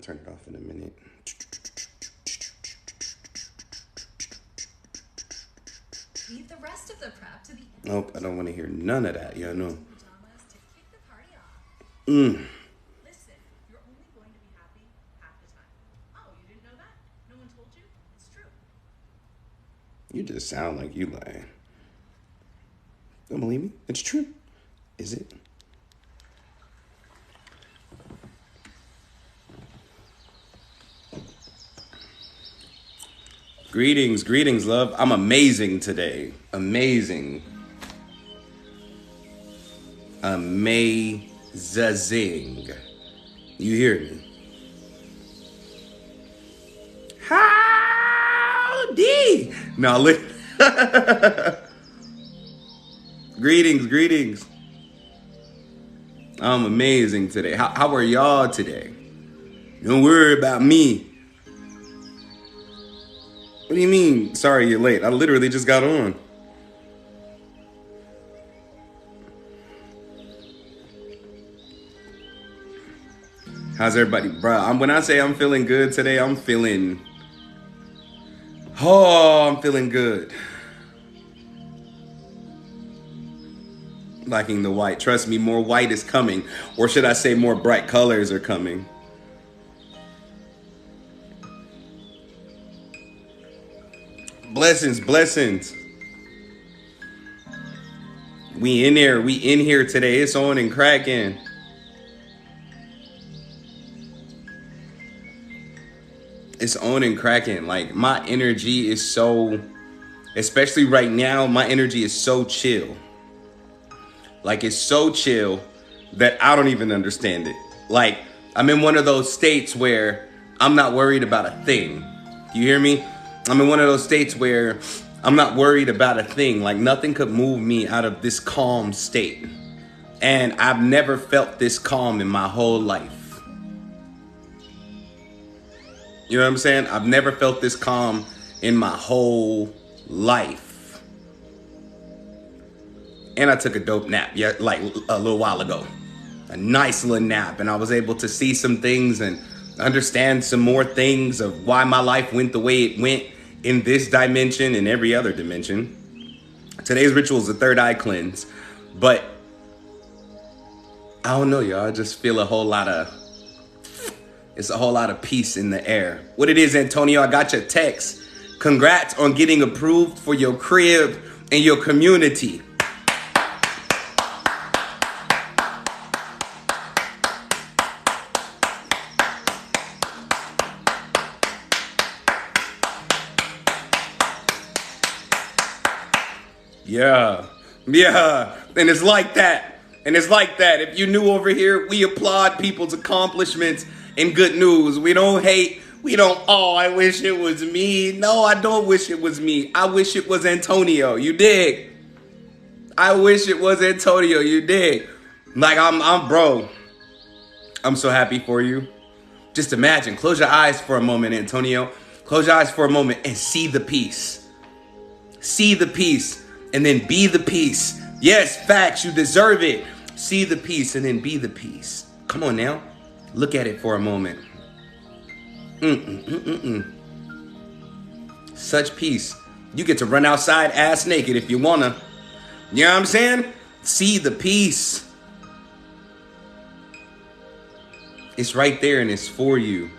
Turn it off in a minute. Leave the rest of the prep to the Nope, I don't want to hear none of that. Yeah, I know. pajamas to kick the party off. Mm. Listen, you're only going to be happy half the time. Oh, you didn't know that? No one told you? It's true. You just sound like you lying. Don't believe me? It's true. Is it? Greetings, greetings, love. I'm amazing today. Amazing. Amazing. You hear me? Howdy. Now look. Greetings, greetings. I'm amazing today. How are y'all today? Don't worry about me. What do you mean? Sorry you're late. I literally just got on. How's everybody? Bruh, when I say I'm feeling good today, I'm feeling good. Liking the white. Trust me, more white is coming. Or should I say more bright colors are coming. Blessings, blessings. We in here today. It's on and cracking. It's on and cracking. Like, my energy is so, especially right now, my energy is so chill. Like, it's so chill that I don't even understand it. Like, I'm in one of those states where I'm not worried about a thing. You hear me? I'm in one of those states where I'm not worried about a thing. Like, nothing could move me out of this calm state. And I've never felt this calm in my whole life. You know what I'm saying? I've never felt this calm in my whole life. And I took a dope nap, like a little while ago. A nice little nap. And I was able to see some things and understand some more things of why my life went the way it went in this dimension and every other dimension. Today's ritual is the third eye cleanse. But I don't know, y'all. I just feel it's a whole lot of peace in the air. What it is, Antonio, I got your text. Congrats on getting approved for your crib and your community. Yeah. And it's like that. If you new over here, we applaud people's accomplishments and good news. We don't hate. We don't, oh, I wish it was me. No, I don't wish it was me. I wish it was Antonio. You dig? I wish it was Antonio. You dig? Like, bro, I'm so happy for you. Just imagine. Close your eyes for a moment, Antonio. Close your eyes for a moment and see the peace. See the peace. And then be the peace. Yes, facts, you deserve it. See the peace and then be the peace. Come on now. Look at it for a moment. Such peace. You get to run outside ass naked if you wanna. You know what I'm saying? See the peace. It's right there and it's for you.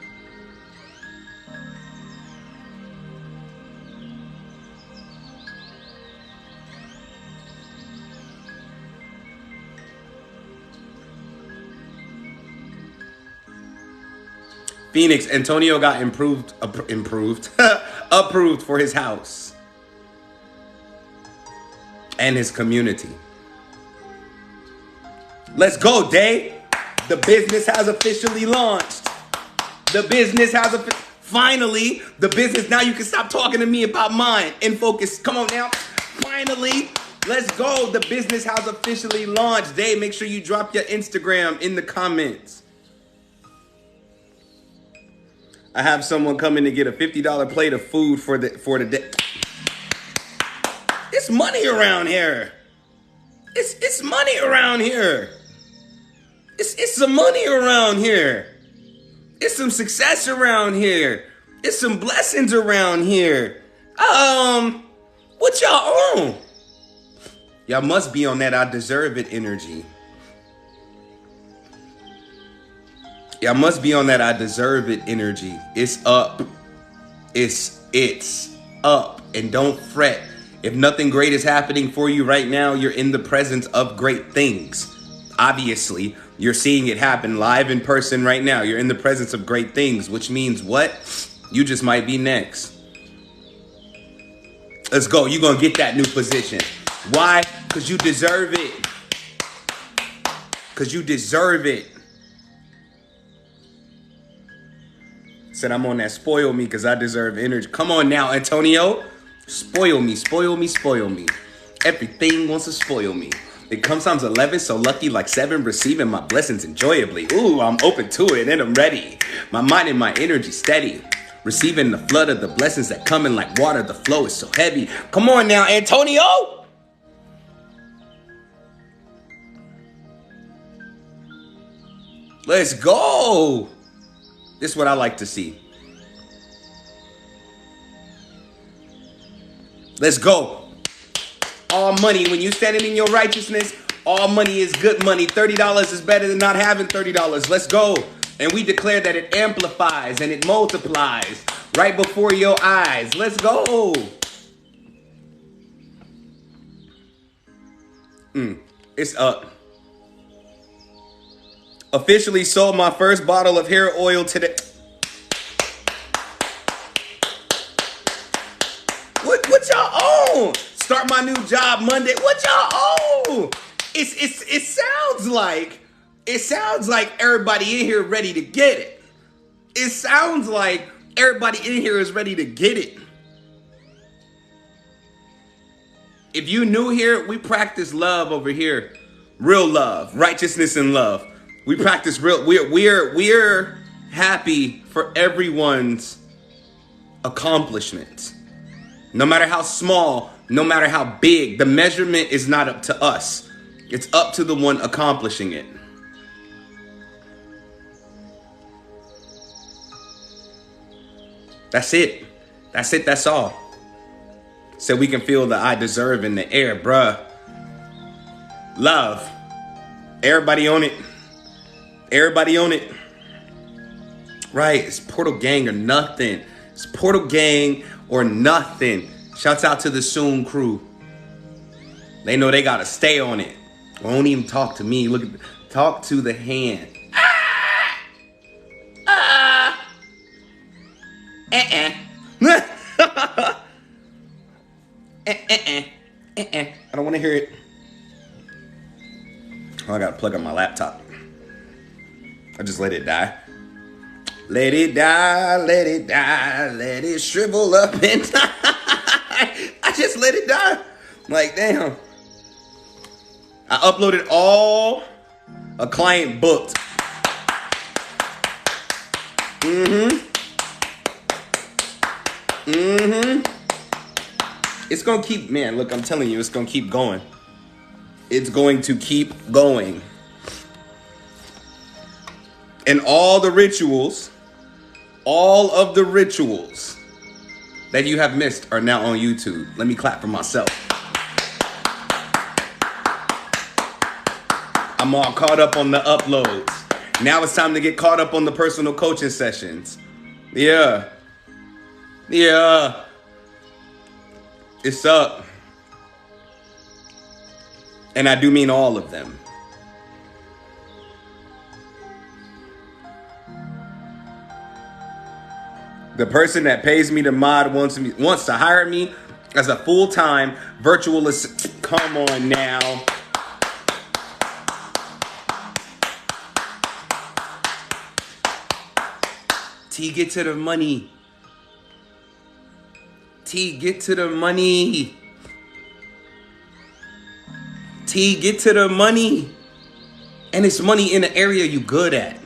Phoenix, Antonio got approved for his house and his community. Let's go, Day. The business has officially launched. Finally, the business, now you can stop talking to me about mine and focus. Come on now. Finally, let's go. The business has officially launched. Day, make sure you drop your Instagram in the comments. I have someone coming to get a $50 plate of food for the day. It's money around here. It's money around here. It's some money around here. It's some success around here. It's some blessings around here. What y'all on? Y'all must be on that I deserve it energy. Y'all must be on that I deserve it energy. It's up. It's up. And don't fret. If nothing great is happening for you right now, you're in the presence of great things. Obviously, you're seeing it happen live in person right now. You're in the presence of great things, which means what? You just might be next. Let's go. You're going to get that new position. Why? Because you deserve it. Because you deserve it. Said I'm on that spoil me because I deserve energy. Come on now, Antonio. Spoil me, spoil me, spoil me. Everything wants to spoil me. It comes times 11, so lucky like 7, receiving my blessings enjoyably. Ooh, I'm open to it and I'm ready. My mind and my energy steady. Receiving the flood of the blessings that come in like water. The flow is so heavy. Come on now, Antonio. Let's go. This is what I like to see. Let's go. All money, when you standing in your righteousness, all money is good money. $30 is better than not having $30. Let's go. And we declare that it amplifies and it multiplies right before your eyes. Let's go. It's up. Officially sold my first bottle of hair oil today. What y'all on? Start my new job Monday. What y'all on? It sounds like everybody in here ready to get it. It sounds like everybody in here is ready to get it. If you new here, we practice love over here. Real love, righteousness and love. We practice real. We're happy for everyone's accomplishments. No matter how small, no matter how big, the measurement is not up to us. It's up to the one accomplishing it. That's it. That's it. That's all. So we can feel the I deserve in the air, bruh. Love. Everybody on it. Everybody on it. Right. It's Portal Gang or nothing. It's Portal Gang or nothing. Shouts out to the Soon crew. They know they gotta stay on it. Won't even talk to me. Look, talk to the hand. I don't want to hear it. Oh, I gotta plug up my laptop. I just let it die. Let it die, let it die, let it shrivel up and die. I just let it die. Like, damn. I uploaded all a client booked. It's gonna keep, man, look, I'm telling you, it's gonna keep going. It's going to keep going. And all of the rituals that you have missed are now on YouTube. Let me clap for myself. I'm all caught up on the uploads. Now it's time to get caught up on the personal coaching sessions. Yeah. It's up. And I do mean all of them. The person that pays me to mod wants to hire me as a full-time virtual assistant. Come on now. T, get to the money. T, get to the money. T, get to the money. And it's money in the area you good at.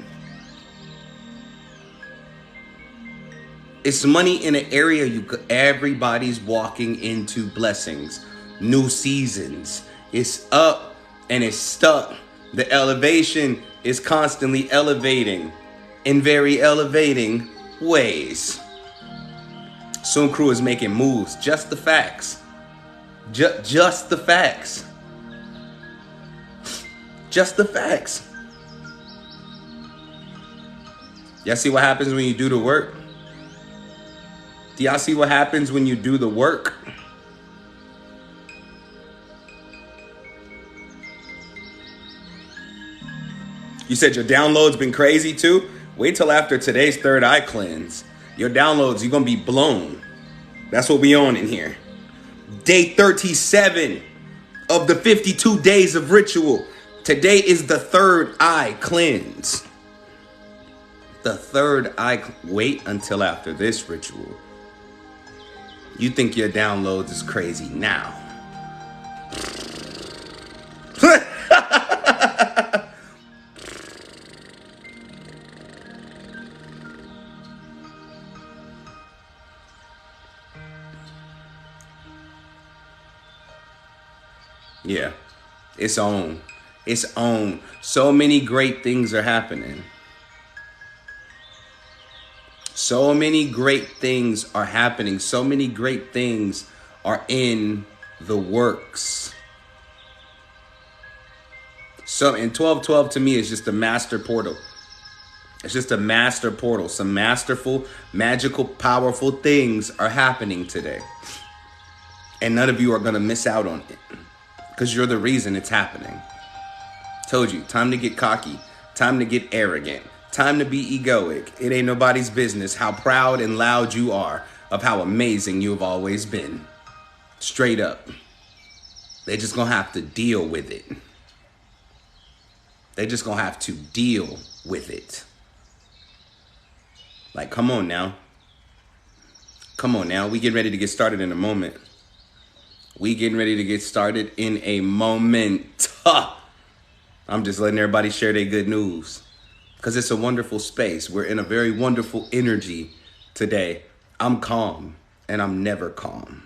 It's money in an area everybody's walking into blessings, new seasons. It's up and it's stuck. The elevation is constantly elevating. in very elevating ways. Soon Crew is making moves. Just the facts. Just the facts. Just the facts. Y'all see what happens when you do the work? Do y'all see what happens when you do the work? You said your download's been crazy too? Wait till after today's third eye cleanse. Your downloads, you're gonna be blown. That's what we on in here. Day 37 of the 52 days of ritual. Today is the third eye cleanse. The third eye. Wait until after this ritual. You think your downloads is crazy now. Yeah, it's on. It's on. So many great things are happening. So many great things are happening. So many great things are in the works. So, and 1212 to me is just a master portal. It's just a master portal. Some masterful, magical, powerful things are happening today. And none of you are going to miss out on it. Because you're the reason it's happening. Told you, time to get cocky. Time to get arrogant. Time to be egoic. It ain't nobody's business how proud and loud you are of how amazing you have always been. Straight up. They just gonna have to deal with it. They just gonna have to deal with it. Like, come on now. Come on now. We getting ready to get started in a moment. We getting ready to get started in a moment. I'm just letting everybody share their good news. Because it's a wonderful space. We're in a very wonderful energy today. I'm calm, and I'm never calm.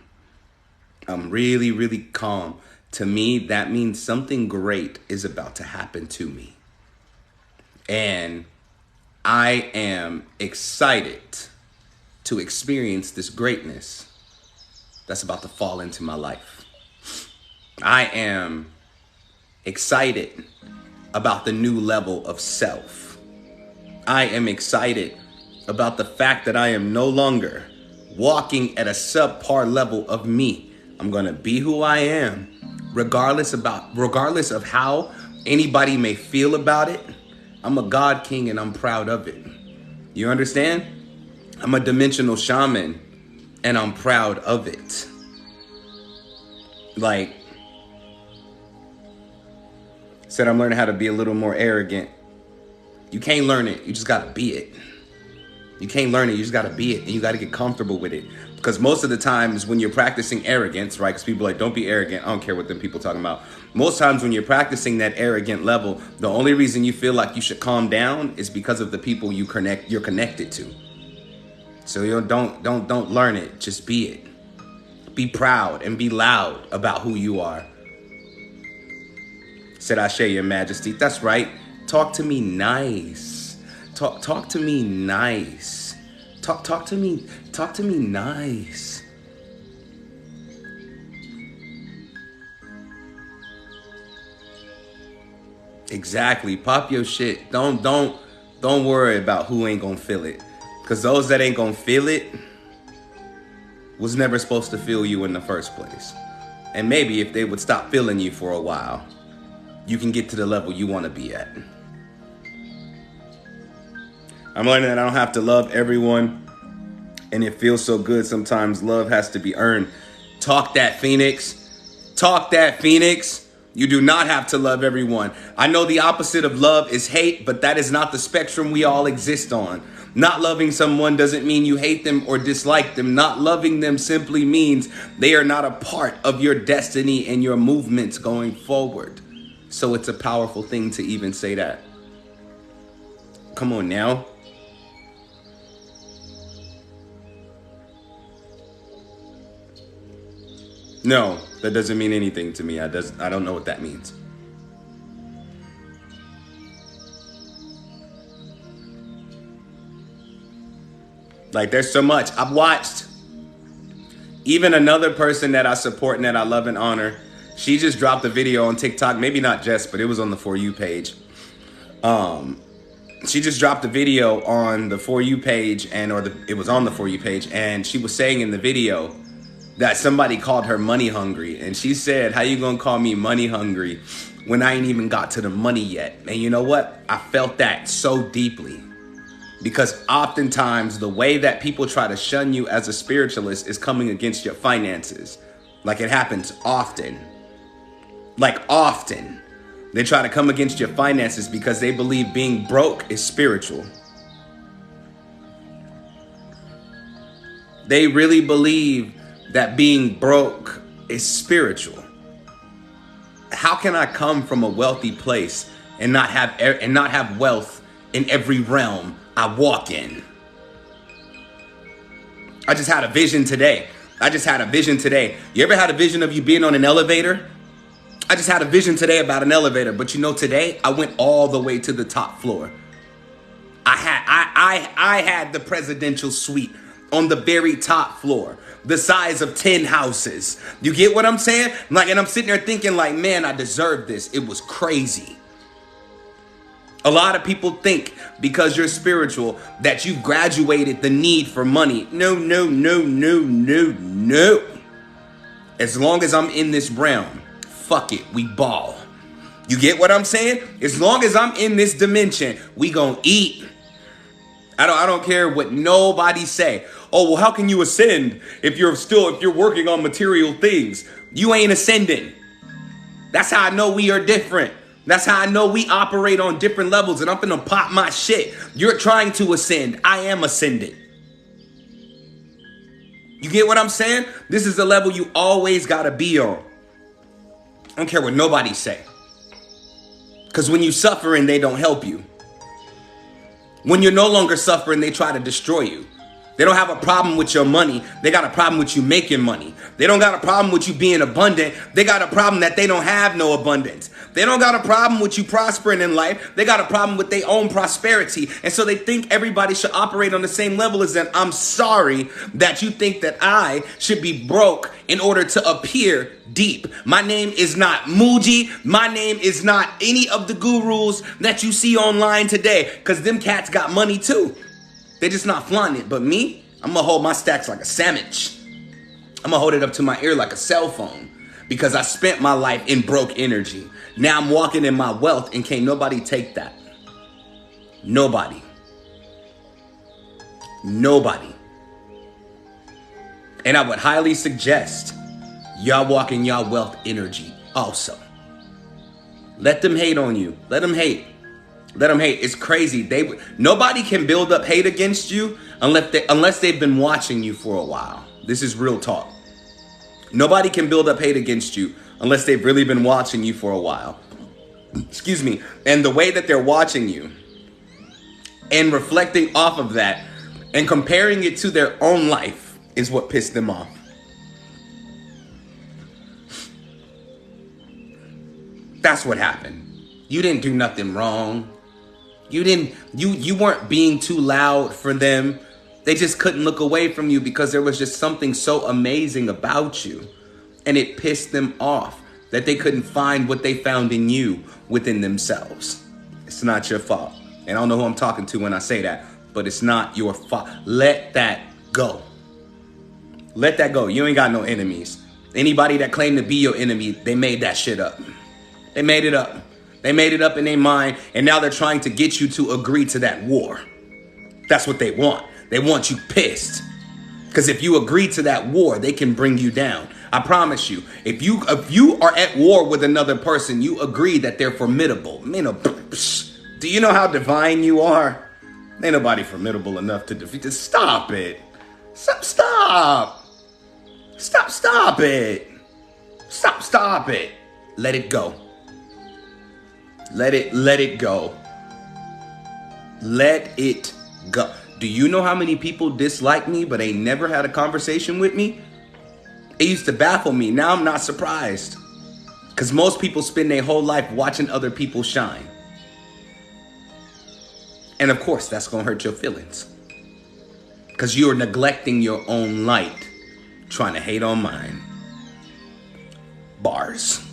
I'm really, really calm. To me, that means something great is about to happen to me. And I am excited to experience this greatness that's about to fall into my life. I am excited about the new level of self. I am excited about the fact that I am no longer walking at a subpar level of me. I'm gonna be who I am, regardless of how anybody may feel about it. I'm a God King and I'm proud of it. You understand? I'm a dimensional shaman and I'm proud of it. Like, said I'm learning how to be a little more arrogant. You can't learn it. You just got to be it. You can't learn it. You just got to be it. And you got to get comfortable with it. Because most of the times when you're practicing arrogance, right? Because people are like, don't be arrogant. I don't care what them people talking about. Most times when you're practicing that arrogant level, the only reason you feel like you should calm down is because of the people you're connected to. So you don't learn it. Just be it. Be proud and be loud about who you are. Said I share your majesty. That's right. Talk to me nice. Talk to me nice. Talk to me nice. Exactly. Pop your shit. Don't worry about who ain't gonna feel it. Cause those that ain't gonna feel it was never supposed to feel you in the first place. And maybe if they would stop feeling you for a while, you can get to the level you want to be at. I'm learning that I don't have to love everyone. And it feels so good. Sometimes love has to be earned. Talk that, Phoenix. Talk that, Phoenix. You do not have to love everyone. I know the opposite of love is hate, but that is not the spectrum we all exist on. Not loving someone doesn't mean you hate them or dislike them. Not loving them simply means they are not a part of your destiny and your movements going forward. So it's a powerful thing to even say that. Come on now. No, that doesn't mean anything to me. I don't know what that means. Like, there's so much. I've watched even another person that I support and that I love and honor. She just dropped a video on TikTok. Maybe not just, but it was on the For You page. She just dropped a video on the For You page, it was on the For You page, and she was saying in the video that somebody called her money hungry. And she said, how you gonna call me money hungry when I ain't even got to the money yet? And you know what? I felt that so deeply. Because oftentimes the way that people try to shun you as a spiritualist is coming against your finances. Like, it happens often. Like, often. They try to come against your finances because they believe being broke is spiritual. They really believe that being broke is spiritual. How can I come from a wealthy place and not have wealth in every realm I walk in? I just had a vision today. You ever had a vision of you being on an elevator? I just had a vision today about an elevator, but you know, today I went all the way to the top floor. I had the presidential suite on the very top floor, the size of 10 houses. You get what I'm saying? Like, and I'm sitting there thinking like, man, I deserve this. It was crazy. A lot of people think because you're spiritual that you've graduated the need for money. No. As long as I'm in this realm, fuck it, we ball. You get what I'm saying? As long as I'm in this dimension, we gonna eat. I don't care what nobody say. Oh, well, how can you ascend if you're working on material things? You ain't ascending. That's how I know we are different. That's how I know we operate on different levels, and I'm gonna pop my shit. You're trying to ascend. I am ascending. You get what I'm saying? This is the level you always gotta be on. I don't care what nobody say. Because when you suffering, they don't help you. When you're no longer suffering, they try to destroy you. They don't have a problem with your money. They got a problem with you making money. They don't got a problem with you being abundant. They got a problem that they don't have no abundance. They don't got a problem with you prospering in life. They got a problem with their own prosperity. And so they think everybody should operate on the same level as them. I'm sorry that you think that I should be broke in order to appear deep. My name is not Muji. My name is not any of the gurus that you see online today, because them cats got money too. They just not flaunting it. But me, I'm going to hold my stacks like a sandwich. I'm going to hold it up to my ear like a cell phone, because I spent my life in broke energy. Now I'm walking in my wealth, and can't nobody take that. Nobody. And I would highly suggest y'all walk in y'all wealth energy also. Let them hate on you. Let them hate. It's crazy. Nobody can build up hate against you unless they've been watching you for a while. This is real talk. Nobody can build up hate against you unless they've really been watching you for a while. Excuse me. And the way that they're watching you and reflecting off of that and comparing it to their own life is what pissed them off. That's what happened. You didn't do nothing wrong. You weren't being too loud for them. They just couldn't look away from you because there was just something so amazing about you. And it pissed them off that they couldn't find what they found in you within themselves. It's not your fault. And I don't know who I'm talking to when I say that, but it's not your fault. Let that go. Let that go. You ain't got no enemies. Anybody that claimed to be your enemy, they made that shit up. They made it up. They made it up in their mind, and now they're trying to get you to agree to that war. That's what they want. They want you pissed. Because if you agree to that war, they can bring you down. I promise you. If you are at war with another person, you agree that they're formidable. Do you know how divine you are? Ain't nobody formidable enough to defeat this. Stop it. Stop it. Stop it. Let it go. Let it go. Let it go. Do you know how many people dislike me but ain't never had a conversation with me? It used to baffle me. Now I'm not surprised. Because most people spend their whole life watching other people shine. And of course, that's going to hurt your feelings. because you're neglecting your own light, trying to hate on mine. Bars.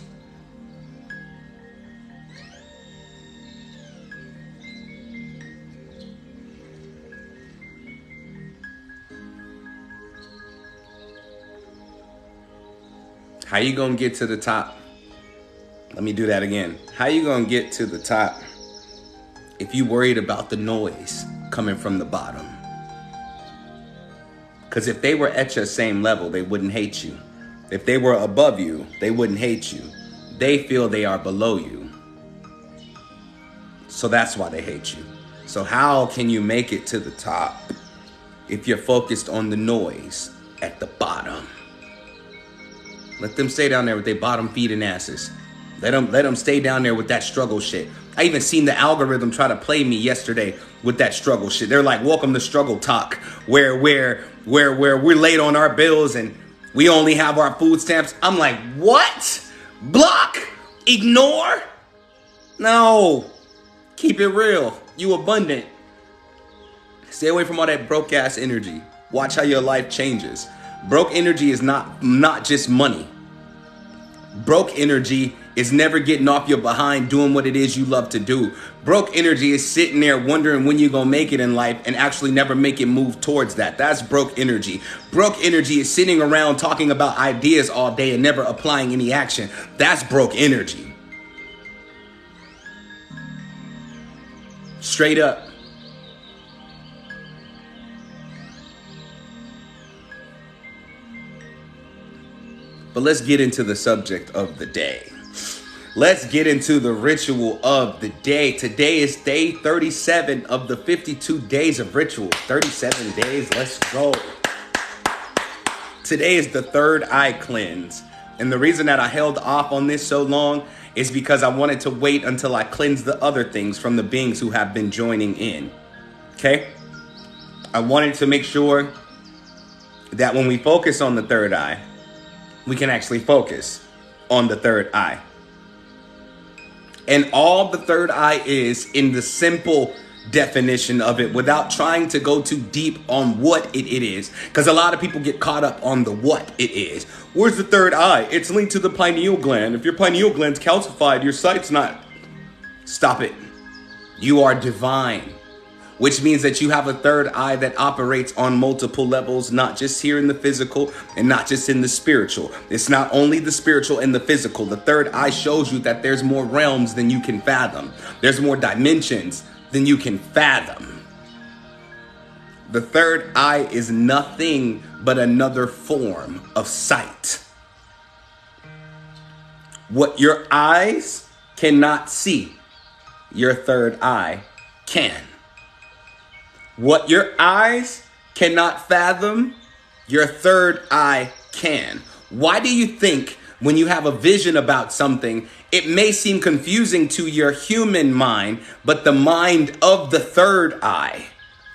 How you gonna get to the top? Let me do that again. How you gonna get to the top if you worried about the noise coming from the bottom? Because if they were at your same level, they wouldn't hate you. If they were above you, they wouldn't hate you. They feel they are below you. So that's why they hate you. So how can you make it to the top if you're focused on the noise at the bottom? Let them stay down there with their bottom feeding asses. Let them stay down there with that struggle shit. I even seen the algorithm try to play me yesterday with that struggle shit. They're like, welcome to struggle talk, where we're late on our bills and we only have our food stamps. I'm like, what? Block? Ignore? No. Keep it real. You abundant. Stay away from all that broke ass energy. Watch how your life changes. Broke energy is not just money. Broke energy is never getting off your behind doing what it is you love to do. Broke energy is sitting there wondering when you're going to make it in life and actually never make it move towards that. That's broke energy. Broke energy is sitting around talking about ideas all day and never applying any action. That's broke energy. Straight up. But let's get into the subject of the day. Let's get into the ritual of the day. Today is day 37 of the 52 days of ritual. 37 days, let's go. Today is the third eye cleanse. And the reason that I held off on this so long is because I wanted to wait until I cleanse the other things from the beings who have been joining in. Okay? I wanted to make sure that when we focus on the third eye, we can actually focus on the third eye. And all the third eye is in the simple definition of it without trying to go too deep on what it is. Because a lot of people get caught up on the what it is. Where's the third eye? It's linked to the pineal gland. If your pineal gland's calcified, your sight's not. Stop it. You are divine. Which means that you have a third eye that operates on multiple levels, not just here in the physical and not just in the spiritual. It's not only the spiritual and the physical. The third eye shows you that there's more realms than you can fathom. There's more dimensions than you can fathom. The third eye is nothing but another form of sight. What your eyes cannot see, your third eye can. What your eyes cannot fathom, your third eye can. Why do you think when you have a vision about something, it may seem confusing to your human mind, but the mind of the third eye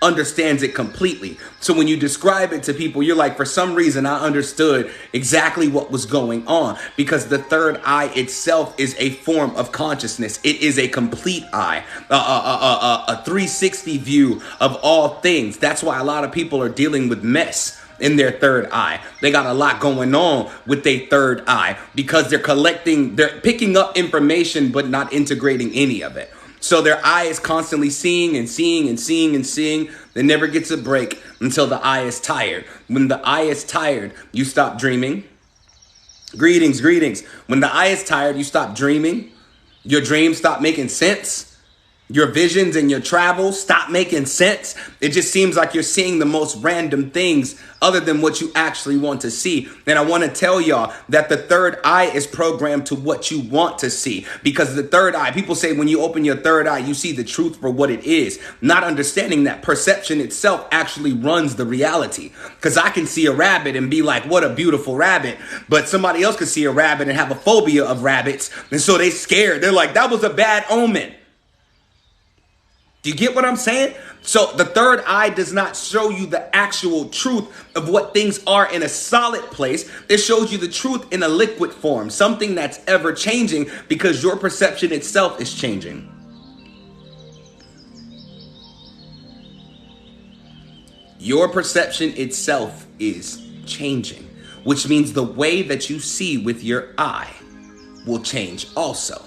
understands it completely? So when you describe it to people, you're like, for some reason, I understood exactly what was going on, because the third eye itself is a form of consciousness. It is a complete eye, a 360 view of all things. That's why a lot of people are dealing with mess in their third eye. They got a lot going on with their third eye because they're picking up information, but not integrating any of it. So their eye is constantly seeing and seeing and seeing and seeing. They never gets a break until the eye is tired. When the eye is tired, you stop dreaming. Greetings. When the eye is tired, you stop dreaming. Your dreams stop making sense. Your visions and your travels stop making sense. It just seems like you're seeing the most random things other than what you actually want to see. And I want to tell y'all that the third eye is programmed to what you want to see. Because the third eye, people say when you open your third eye, you see the truth for what it is. Not understanding that perception itself actually runs the reality. Because I can see a rabbit and be like, what a beautiful rabbit. But somebody else could see a rabbit and have a phobia of rabbits. And so they scared. They're like, that was a bad omen. Do you get what I'm saying? So the third eye does not show you the actual truth of what things are in a solid place. It shows you the truth in a liquid form, something that's ever changing because your perception itself is changing. Your perception itself is changing, which means the way that you see with your eye will change also.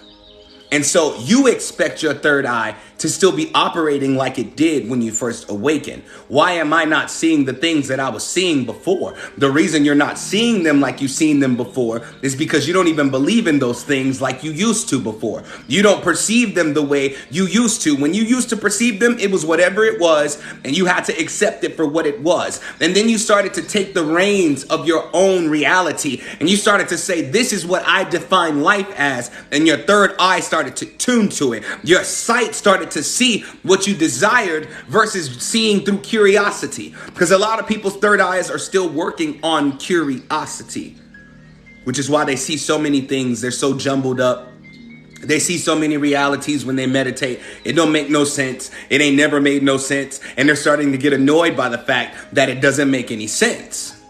And so you expect your third eye to still be operating like it did when you first awakened. Why am I not seeing the things that I was seeing before? The reason you're not seeing them like you've seen them before is because you don't even believe in those things like you used to before. You don't perceive them the way you used to. When you used to perceive them, it was whatever it was, and you had to accept it for what it was. And then you started to take the reins of your own reality, and you started to say, this is what I define life as, and your third eye started to tune to it. Your sight started to see what you desired versus seeing through curiosity. Because a lot of people's third eyes are still working on curiosity, which is why they see so many things. They're so jumbled up. They see so many realities when they meditate. It don't make no sense. It ain't never made no sense. And they're starting to get annoyed by the fact that it doesn't make any sense.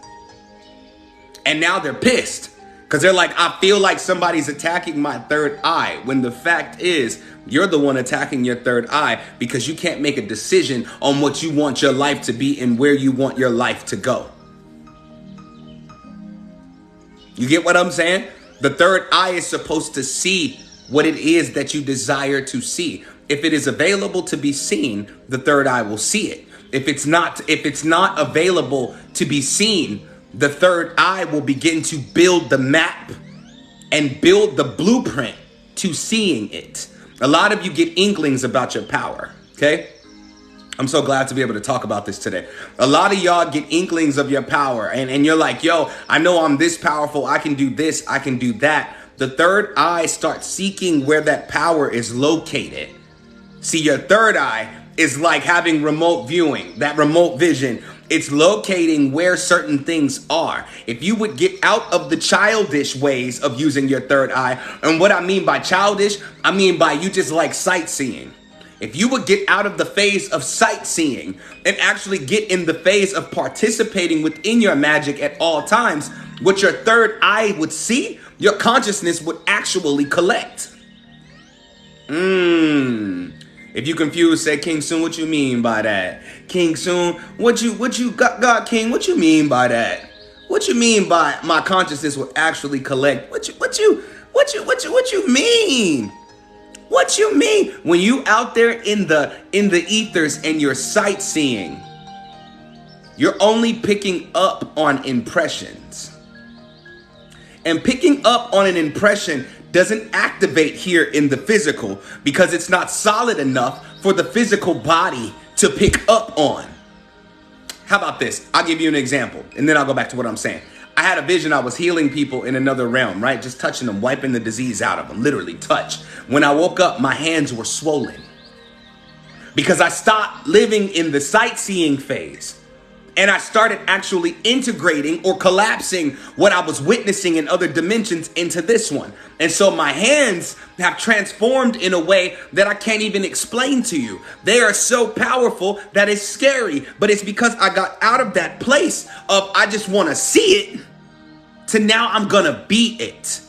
And now they're pissed because they're like, I feel like somebody's attacking my third eye, when the fact is you're the one attacking your third eye because you can't make a decision on what you want your life to be and where you want your life to go. You get what I'm saying? The third eye is supposed to see what it is that you desire to see. If it is available to be seen, the third eye will see it. If it's not available to be seen, the third eye will begin to build the map and build the blueprint to seeing it. A lot of you get inklings about your power, okay? I'm so glad to be able to talk about this today. A lot of y'all get inklings of your power, and you're like, yo, I know I'm this powerful. I can do this. I can do that. The third eye starts seeking where that power is located. See, your third eye is like having remote viewing, that remote vision. It's locating where certain things are. If you would get out of the childish ways of using your third eye, and what I mean by childish, I mean by you just like sightseeing. If you would get out of the phase of sightseeing and actually get in the phase of participating within your magic at all times, what your third eye would see, your consciousness would actually collect. If you confused, say, King Soon, what you mean by that? King Soon, what you got, God King, what you mean by that? What you mean by my consciousness will actually collect? What you mean? What you mean? When you out there in the ethers and you're sightseeing, you're only picking up on impressions. And picking up on an impression doesn't activate here in the physical because it's not solid enough for the physical body to pick up on. How about this? I'll give you an example and then I'll go back to what I'm saying. I had a vision. I was healing people in another realm, right? Just touching them, wiping the disease out of them, literally touch. When I woke up, my hands were swollen because I stopped living in the sightseeing phase. And I started actually integrating or collapsing what I was witnessing in other dimensions into this one. And so my hands have transformed in a way that I can't even explain to you. They are so powerful that it's scary, but it's because I got out of that place of I just want to see it to now I'm gonna be it.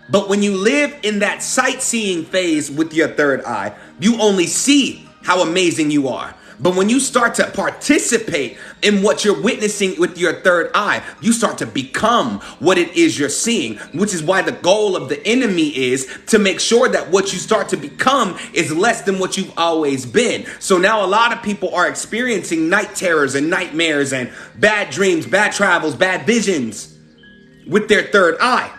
But when you live in that sightseeing phase with your third eye, you only see how amazing you are. But when you start to participate in what you're witnessing with your third eye, you start to become what it is you're seeing, which is why the goal of the enemy is to make sure that what you start to become is less than what you've always been. So now a lot of people are experiencing night terrors and nightmares and bad dreams, bad travels, bad visions with their third eye.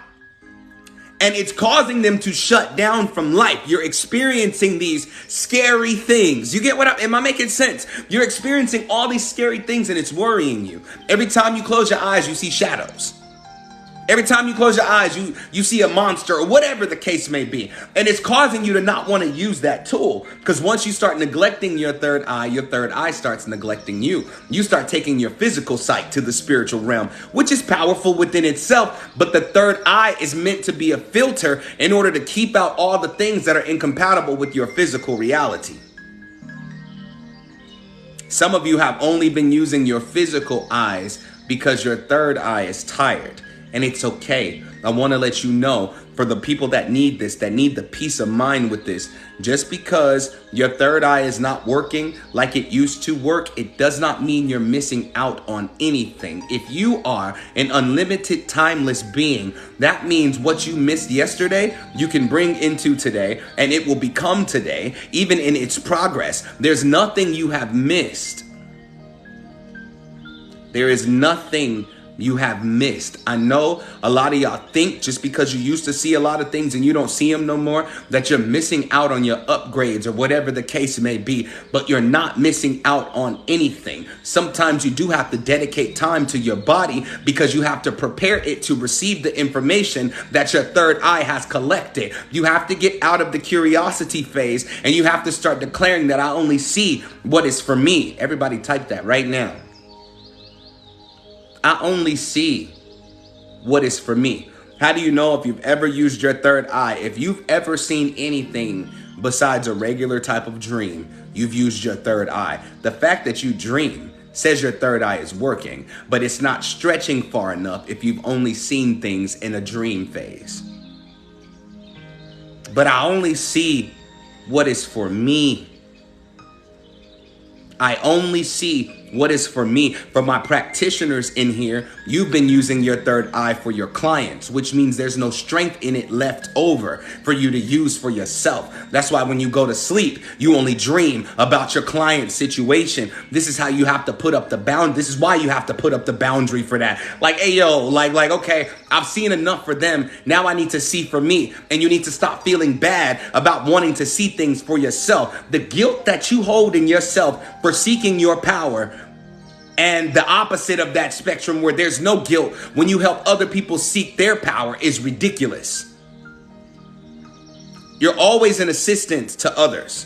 And it's causing them to shut down from life. You're experiencing these scary things. You get what am I making sense? You're experiencing all these scary things and it's worrying you. Every time you close your eyes, you see shadows. Every time you close your eyes, you see a monster or whatever the case may be. And it's causing you to not want to use that tool. Because once you start neglecting your third eye starts neglecting you. You start taking your physical sight to the spiritual realm, which is powerful within itself. But the third eye is meant to be a filter in order to keep out all the things that are incompatible with your physical reality. Some of you have only been using your physical eyes because your third eye is tired. And it's okay. I want to let you know, for the people that need this, that need the peace of mind with this, just because your third eye is not working like it used to work, it does not mean you're missing out on anything. If you are an unlimited, timeless being, that means what you missed yesterday, you can bring into today, and it will become today, even in its progress. There's nothing you have missed. There is nothing you have missed. I know a lot of y'all think just because you used to see a lot of things and you don't see them no more, that you're missing out on your upgrades or whatever the case may be, but you're not missing out on anything. Sometimes you do have to dedicate time to your body because you have to prepare it to receive the information that your third eye has collected. You have to get out of the curiosity phase and you have to start declaring that I only see what is for me. Everybody type that right now. I only see what is for me. How do you know if you've ever used your third eye? If you've ever seen anything besides a regular type of dream, you've used your third eye. The fact that you dream says your third eye is working, but it's not stretching far enough if you've only seen things in a dream phase. But I only see what is for me. I only see what is for me. For my practitioners in here, you've been using your third eye for your clients, which means there's no strength in it left over for you to use for yourself. That's why when you go to sleep, you only dream about your client's situation. This is how you have to put up the bound. This is why you have to put up the boundary for that. Like, hey, yo, like, okay, I've seen enough for them. Now I need to see for me. And you need to stop feeling bad about wanting to see things for yourself. The guilt that you hold in yourself for seeking your power, and the opposite of that spectrum where there's no guilt when you help other people seek their power, is ridiculous. You're always an assistant to others.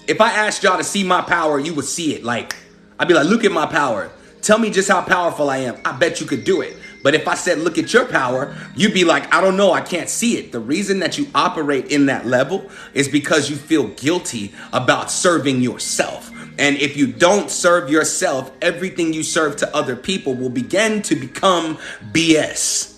If I asked y'all to see my power, you would see it. Like, I'd be like, look at my power. Tell me just how powerful I am. I bet you could do it. But if I said, look at your power, you'd be like, I don't know, I can't see it. The reason that you operate in that level is because you feel guilty about serving yourself. And if you don't serve yourself, everything you serve to other people will begin to become BS.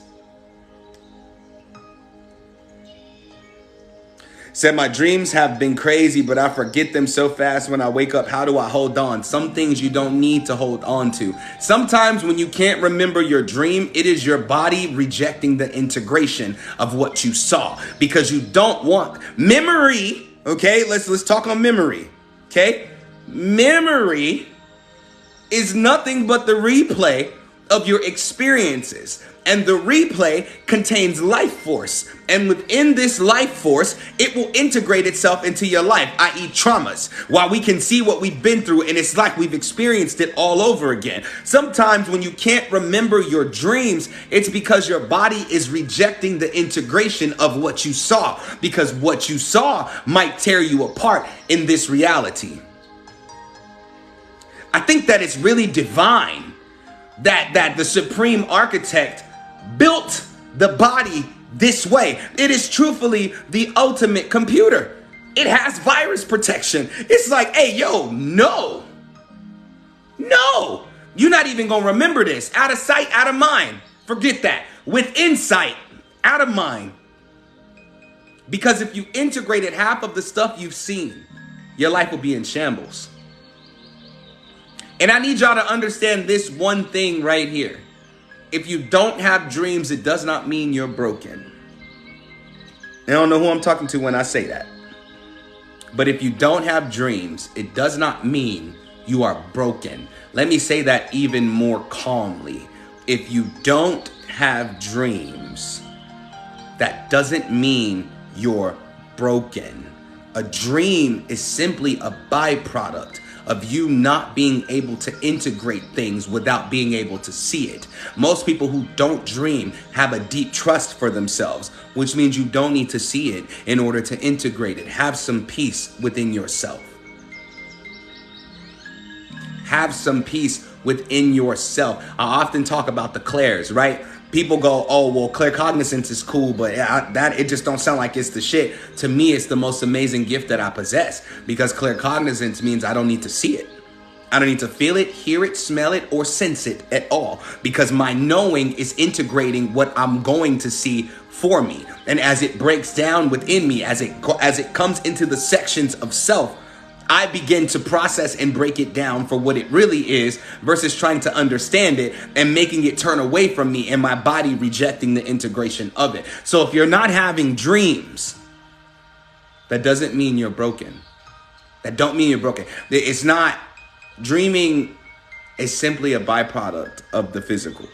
Said, my dreams have been crazy, but I forget them so fast when I wake up. How do I hold on? Some things you don't need to hold on to. Sometimes when you can't remember your dream, it is your body rejecting the integration of what you saw because you don't want memory. Okay, let's talk on memory. Okay, memory is nothing but the replay of your experiences. And the replay contains life force. And within this life force, it will integrate itself into your life, i.e. traumas. While we can see what we've been through and it's like we've experienced it all over again. Sometimes when you can't remember your dreams, it's because your body is rejecting the integration of what you saw. Because what you saw might tear you apart in this reality. I think that it's really divine that the supreme architect built the body this way. It is truthfully the ultimate computer. It has virus protection. It's like, hey, yo, no, you're not even gonna remember this. Out of sight, out of mind. Forget that. With insight, out of mind. Because if you integrated half of the stuff you've seen, your life will be in shambles. And I need y'all to understand this one thing right here. If you don't have dreams, it does not mean you're broken. I don't know who I'm talking to when I say that. But if you don't have dreams, it does not mean you are broken. Let me say that even more calmly. If you don't have dreams, that doesn't mean you're broken. A dream is simply a byproduct of you not being able to integrate things without being able to see it. Most people who don't dream have a deep trust for themselves, which means you don't need to see it in order to integrate it. Have some peace within yourself. Have some peace within yourself. I often talk about the clairs, right? People go, oh, well, claircognizance is cool, but it just don't sound like it's the shit. To me, it's the most amazing gift that I possess because claircognizance means I don't need to see it. I don't need to feel it, hear it, smell it, or sense it at all, because my knowing is integrating what I'm going to see for me. And as it breaks down within me, as it comes into the sections of self, I begin to process and break it down for what it really is versus trying to understand it and making it turn away from me and my body rejecting the integration of it. So if you're not having dreams, that doesn't mean you're broken. That don't mean you're broken. It's not. Dreaming is simply a byproduct of the physical.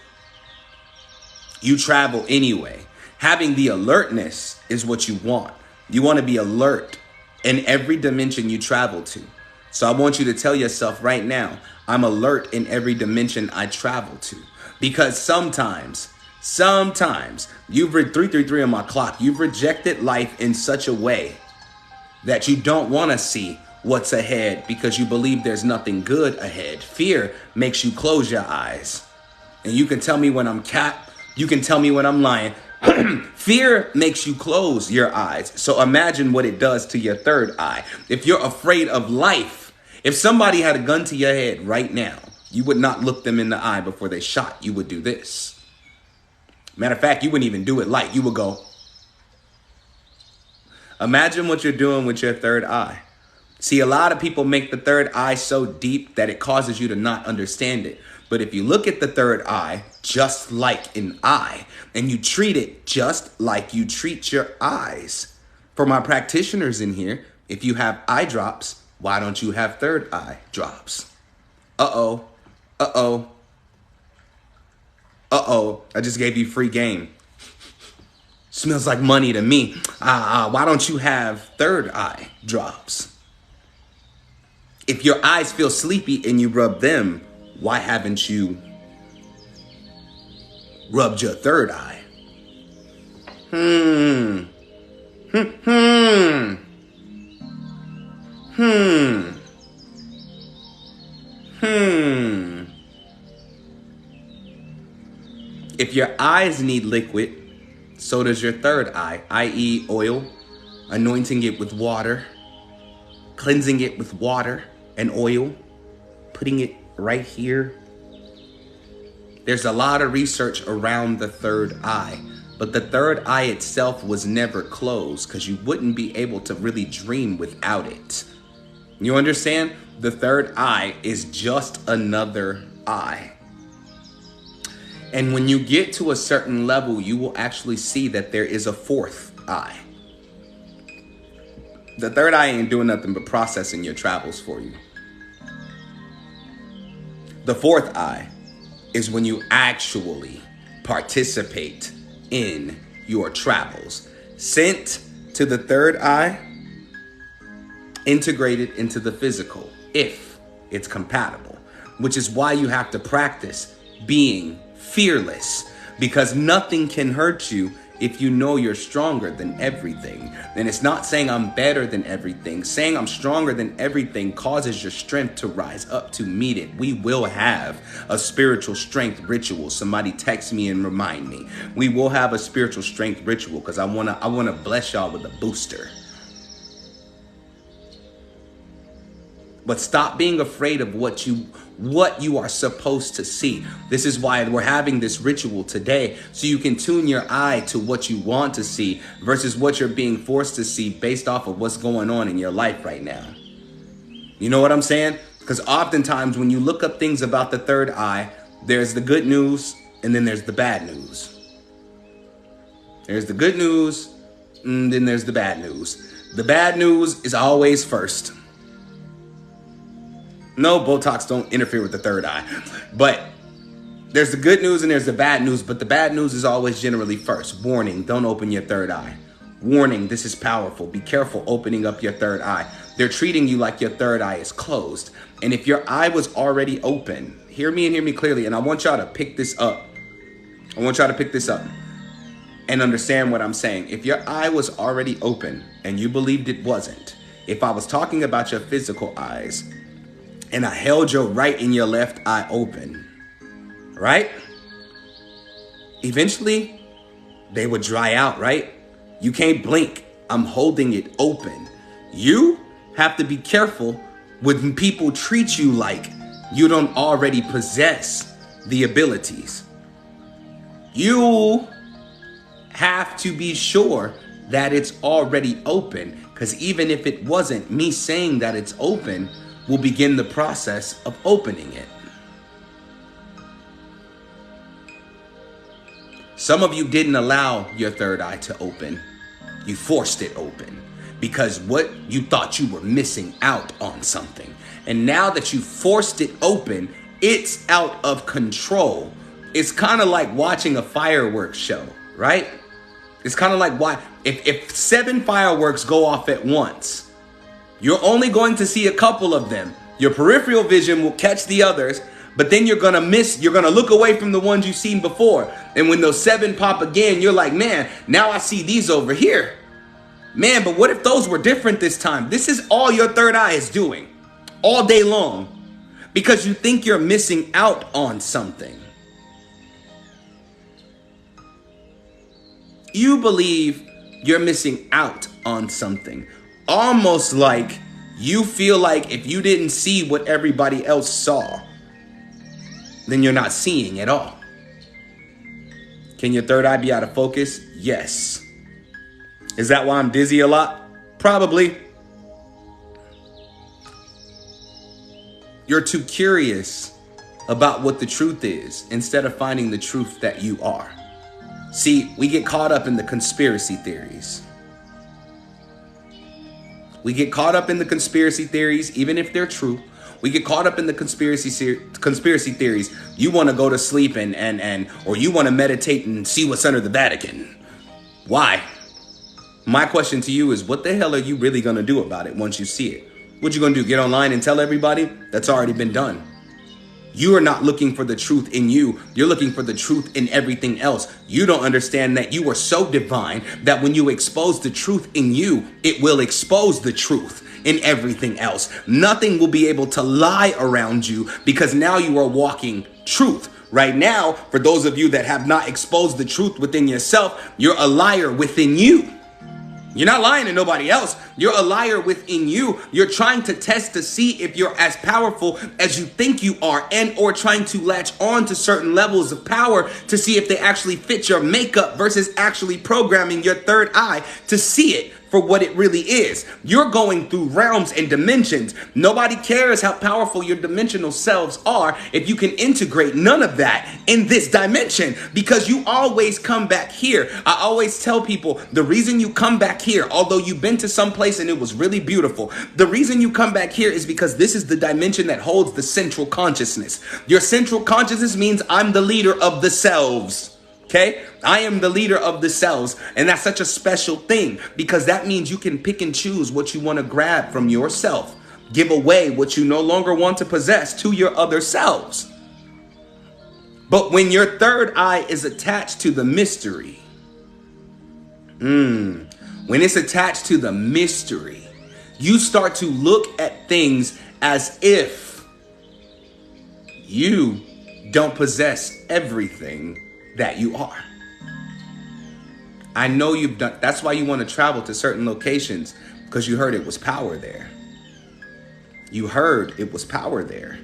You travel anyway. Having the alertness is what you want. You want to be alert in every dimension you travel to. So I want you to tell yourself right now, I'm alert in every dimension I travel to. Because sometimes you've read 333 on my clock. You've rejected life in such a way that you don't want to see what's ahead because you believe there's nothing good ahead. Fear makes you close your eyes. And you can tell me when I'm you can tell me when I'm lying. Fear makes you close your eyes. So imagine what it does to your third eye. If you're afraid of life, if somebody had a gun to your head right now, you would not look them in the eye before they shot. You would do this. Matter of fact, you wouldn't even do it light. You would go. Imagine what you're doing with your third eye. See, a lot of people make the third eye so deep that it causes you to not understand it. But if you look at the third eye just like an eye, and you treat it just like you treat your eyes. For my practitioners in here, if you have eye drops, why don't you have third eye drops? Uh-oh. Uh-oh. Uh-oh. I just gave you free game. Smells like money to me. Why don't you have third eye drops? If your eyes feel sleepy and you rub them, why haven't you rubbed your third eye? If your eyes need liquid, so does your third eye, i.e. oil, anointing it with water, cleansing it with water and oil, putting it right here. There's a lot of research around the third eye, but the third eye itself was never closed because you wouldn't be able to really dream without it. You understand? The third eye is just another eye. And when you get to a certain level, you will actually see that there is a fourth eye. The third eye ain't doing nothing but processing your travels for you. The fourth eye is when you actually participate in your travels. Sent to the third eye, integrated into the physical, if it's compatible, which is why you have to practice being fearless, because nothing can hurt you if you know you're stronger than everything. And it's not saying I'm better than everything. Saying I'm stronger than everything causes your strength to rise up to meet it. We will have a spiritual strength ritual. Somebody text me and remind me. We will have a spiritual strength ritual because I wanna bless y'all with a booster. But stop being afraid of what you are supposed to see. This is why we're having this ritual today, so you can tune your eye to what you want to see versus what you're being forced to see based off of what's going on in your life right now. You know what I'm saying? Because oftentimes when you look up things about the third eye, there's the good news and then there's the bad news. There's the good news and then there's the bad news. The bad news is always first. No, Botox don't interfere with the third eye. But there's the good news and there's the bad news. But the bad news is always generally first. Warning, don't open your third eye. Warning, this is powerful. Be careful opening up your third eye. They're treating you like your third eye is closed. And if your eye was already open, hear me and hear me clearly. And I want y'all to pick this up. I want y'all to pick this up and understand what I'm saying. If your eye was already open and you believed it wasn't, if I was talking about your physical eyes, and I held your right and your left eye open, right? Eventually, they would dry out, right? You can't blink. I'm holding it open. You have to be careful when people treat you like You don't already possess the abilities. You have to be sure that it's already open, because even if it wasn't, me saying that it's open will begin the process of opening it. Some of you didn't allow your third eye to open. You forced it open because what you thought you were missing out on something. And now that you forced it open, it's out of control. It's kind of like watching a fireworks show, right? It's kind of like if 7 fireworks go off at once, you're only going to see a couple of them. Your peripheral vision will catch the others, but then you're going to look away from the ones you've seen before. And when those 7 pop again, you're like, man, now I see these over here. Man, but what if those were different this time? This is all your third eye is doing all day long because you think you're missing out on something. You believe you're missing out on something. Almost like you feel like if you didn't see what everybody else saw, then you're not seeing at all. Can your third eye be out of focus? Yes. Is that why I'm dizzy a lot? Probably. You're too curious about what the truth is instead of finding the truth that you are. See, we get caught up in the conspiracy theories. We get caught up in the conspiracy theories, even if they're true. We get caught up in the conspiracy theories. You want to go to sleep or you want to meditate and see what's under the Vatican. Why? My question to you is, what the hell are you really going to do about it once you see it? What you going to do? Get online and tell everybody? That's already been done. You are not looking for the truth in you. You're looking for the truth in everything else. You don't understand that you are so divine that when you expose the truth in you, it will expose the truth in everything else. Nothing will be able to lie around you because now you are walking truth. Right now, for those of you that have not exposed the truth within yourself, you're a liar within you. You're not lying to nobody else. You're a liar within you. You're trying to test to see if you're as powerful as you think you are, and or trying to latch on to certain levels of power to see if they actually fit your makeup versus actually programming your third eye to see it for what it really is. You're going through realms and dimensions. Nobody cares how powerful your dimensional selves are if you can integrate none of that in this dimension, because you always come back here. I always tell people the reason you come back here, although you've been to some place and it was really beautiful, the reason you come back here is because this is the dimension that holds the central consciousness. Your central consciousness means I'm the leader of the selves. Okay, I am the leader of the cells, and that's such a special thing because that means you can pick and choose what you want to grab from yourself, give away what you no longer want to possess to your other selves. But when your third eye is attached to the mystery, when it's attached to the mystery, you start to look at things as if you don't possess everything that you are. I know you've done, that's why you want to travel to certain locations, because you heard it was power there. You heard it was power there,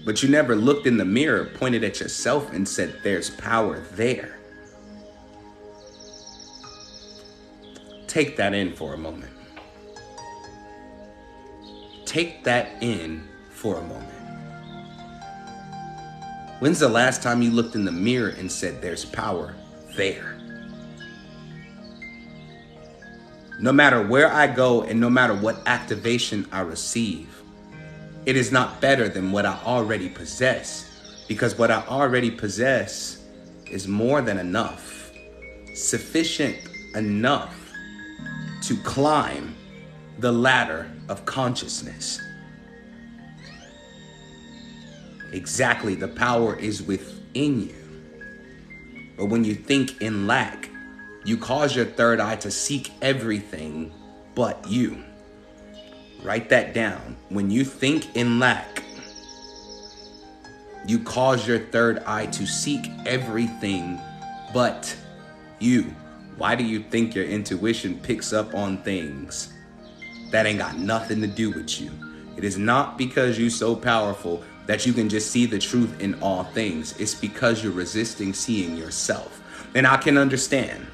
but you never looked in the mirror, pointed at yourself and said, there's power there. Take that in for a moment. Take that in for a moment. When's the last time you looked in the mirror and said, there's power there? No matter where I go and no matter what activation I receive, it is not better than what I already possess, because what I already possess is more than enough, sufficient enough to climb the ladder of consciousness. Exactly, the power is within you. But when you think in lack, you cause your third eye to seek everything but you. Write that down. When you think in lack, you cause your third eye to seek everything but you. Why do you think your intuition picks up on things that ain't got nothing to do with you? It is not because you're so powerful that you can just see the truth in all things. It's because you're resisting seeing yourself. And I can understand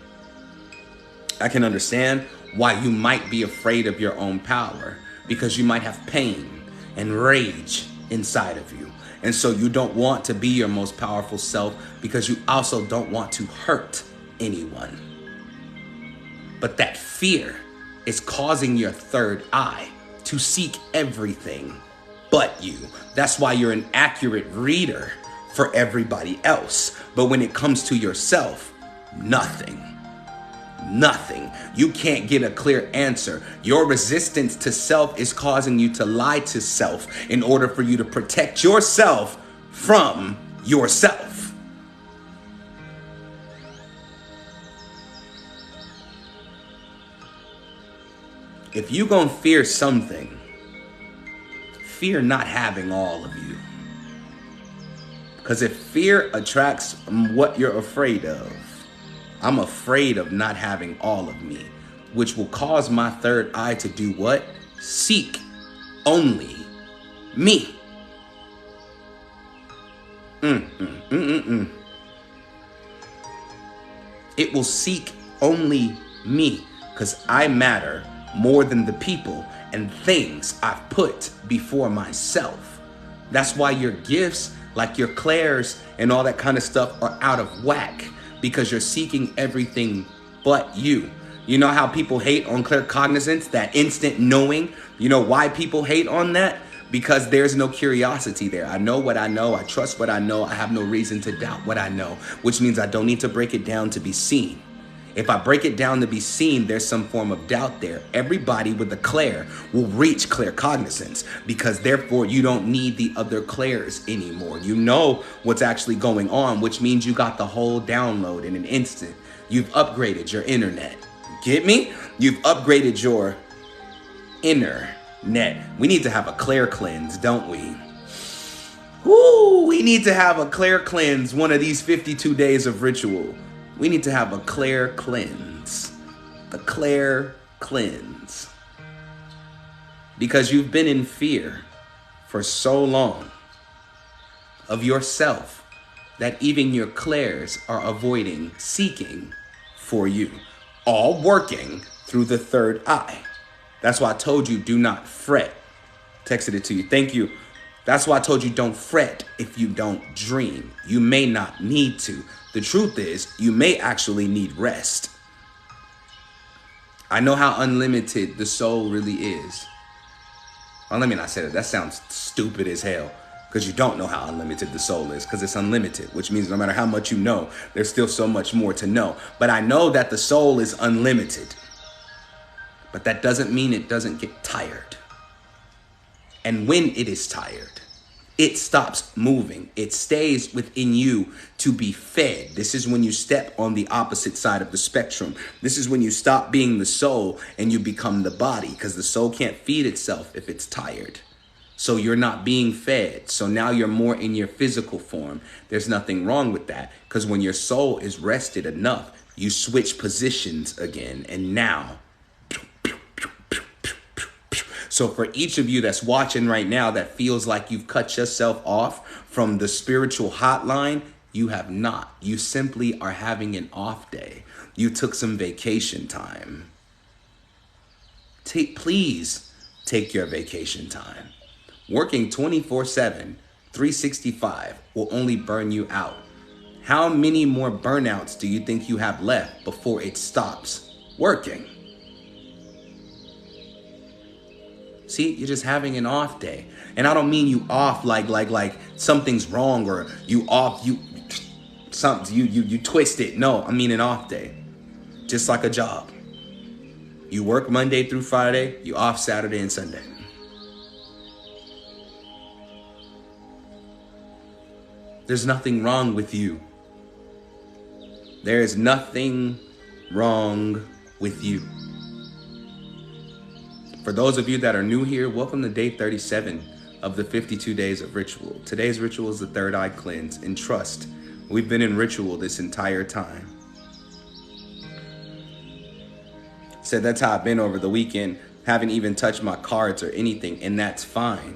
why you might be afraid of your own power, because you might have pain and rage inside of you. And so you don't want to be your most powerful self, because you also don't want to hurt anyone. But that fear is causing your third eye to seek everything but you. That's why you're an accurate reader for everybody else. But when it comes to yourself, nothing. You can't get a clear answer. Your resistance to self is causing you to lie to self in order for you to protect yourself from yourself. If you gonna fear something, fear not having all of you. Because if fear attracts what you're afraid of, I'm afraid of not having all of me, which will cause my third eye to do what? Seek only me. It will seek only me, because I matter more than the people and things I've put before myself. That's why your gifts, like your clairs and all that kind of stuff, are out of whack, because you're seeking everything but you. You know how people hate on claircognizance, that instant knowing? You know why people hate on that? Because there's no curiosity there. I know what I know. I trust what I know. I have no reason to doubt what I know, which means I don't need to break it down to be seen. If I break it down to be seen, there's some form of doubt there. Everybody with a clair will reach claircognizance, because therefore you don't need the other clairs anymore. You know what's actually going on, which means you got the whole download in an instant. You've upgraded your internet. Get me? You've upgraded your internet. We need to have a clair cleanse, don't we? Woo, we need to have a clair cleanse one of these 52 days of ritual. We need to have a clair cleanse. The clair cleanse. Because you've been in fear for so long of yourself that even your clairs are avoiding seeking for you. All working through the third eye. That's why I told you, do not fret. Texted it to you. Thank you. That's why I told you, don't fret if you don't dream. You may not need to. The truth is, you may actually need rest. I know how unlimited the soul really is. Well, let me not say that. That sounds stupid as hell, because you don't know how unlimited the soul is, because it's unlimited, which means no matter how much you know, there's still so much more to know. But I know that the soul is unlimited. But that doesn't mean it doesn't get tired. And when it is tired, it stops moving. It stays within you to be fed. This is when you step on the opposite side of the spectrum. This is when you stop being the soul and you become the body, because the soul can't feed itself if it's tired. So you're not being fed. So now you're more in your physical form. There's nothing wrong with that, because when your soul is rested enough, you switch positions again. And now, so for each of you that's watching right now that feels like you've cut yourself off from the spiritual hotline, you have not. You simply are having an off day. You took some vacation time. Please take your vacation time. Working 24/7, 365 will only burn you out. How many more burnouts do you think you have left before it stops working? See, you're just having an off day. And I don't mean you off like something's wrong, or you off, you twist it. No, I mean an off day. Just like a job. You work Monday through Friday, you off Saturday and Sunday. There's nothing wrong with you. There is nothing wrong with you. For those of you that are new here, welcome to day 37 of the 52 days of ritual. Today's ritual is the third eye cleanse. And trust, we've been in ritual this entire time. Said that's how I've been over the weekend. Haven't even touched my cards or anything, and that's fine.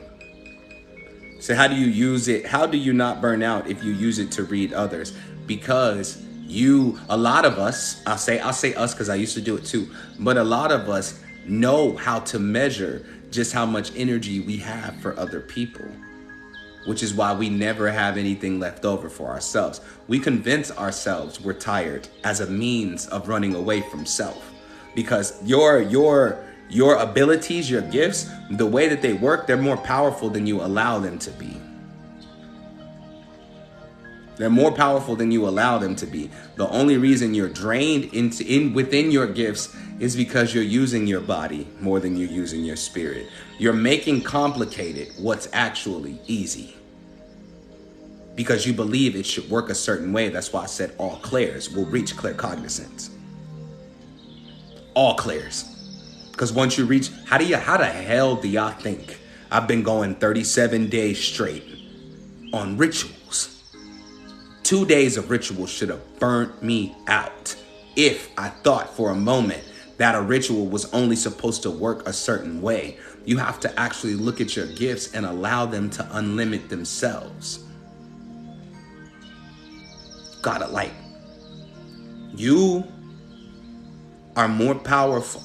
So how do you use it? How do you not burn out if you use it to read others? Because a lot of us, I'll say us because I used to do it too, but a lot of us know how to measure just how much energy we have for other people, which is why we never have anything left over for ourselves. We convince ourselves we're tired as a means of running away from self, because your abilities, your gifts, the way that they work, they're more powerful than you allow them to be. They're more powerful than you allow them to be. The only reason you're drained within your gifts is because you're using your body more than you're using your spirit. You're making complicated what's actually easy, because you believe it should work a certain way. That's why I said all clairs will reach clear cognizance. All clairs. Because once you reach, how the hell do y'all think I've been going 37 days straight on rituals? 2 days of rituals should have burnt me out if I thought for a moment that a ritual was only supposed to work a certain way. You have to actually look at your gifts and allow them to unlimit themselves. You are more powerful.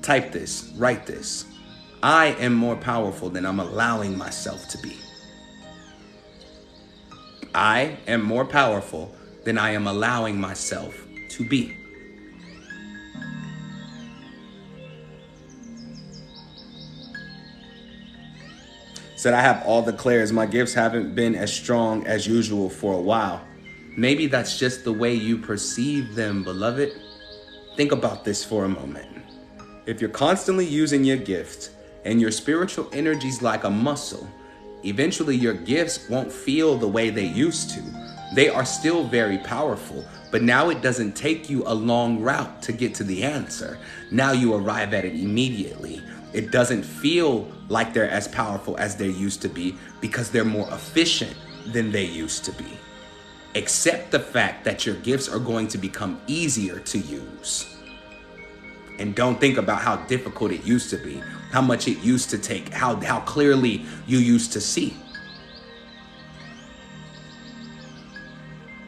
Type this, write this. I am more powerful than I'm allowing myself to be. I am more powerful than I am allowing myself to be. Said I have all the clairs. My gifts haven't been as strong as usual for a while. Maybe that's just the way you perceive them, beloved. Think about this for a moment. If you're constantly using your gift and your spiritual energy's like a muscle, eventually your gifts won't feel the way they used to. They are still very powerful, but now it doesn't take you a long route to get to the answer. Now you arrive at it immediately. It doesn't feel like they're as powerful as they used to be because they're more efficient than they used to be. Accept the fact that your gifts are going to become easier to use. And don't think about how difficult it used to be, how much it used to take, how clearly you used to see.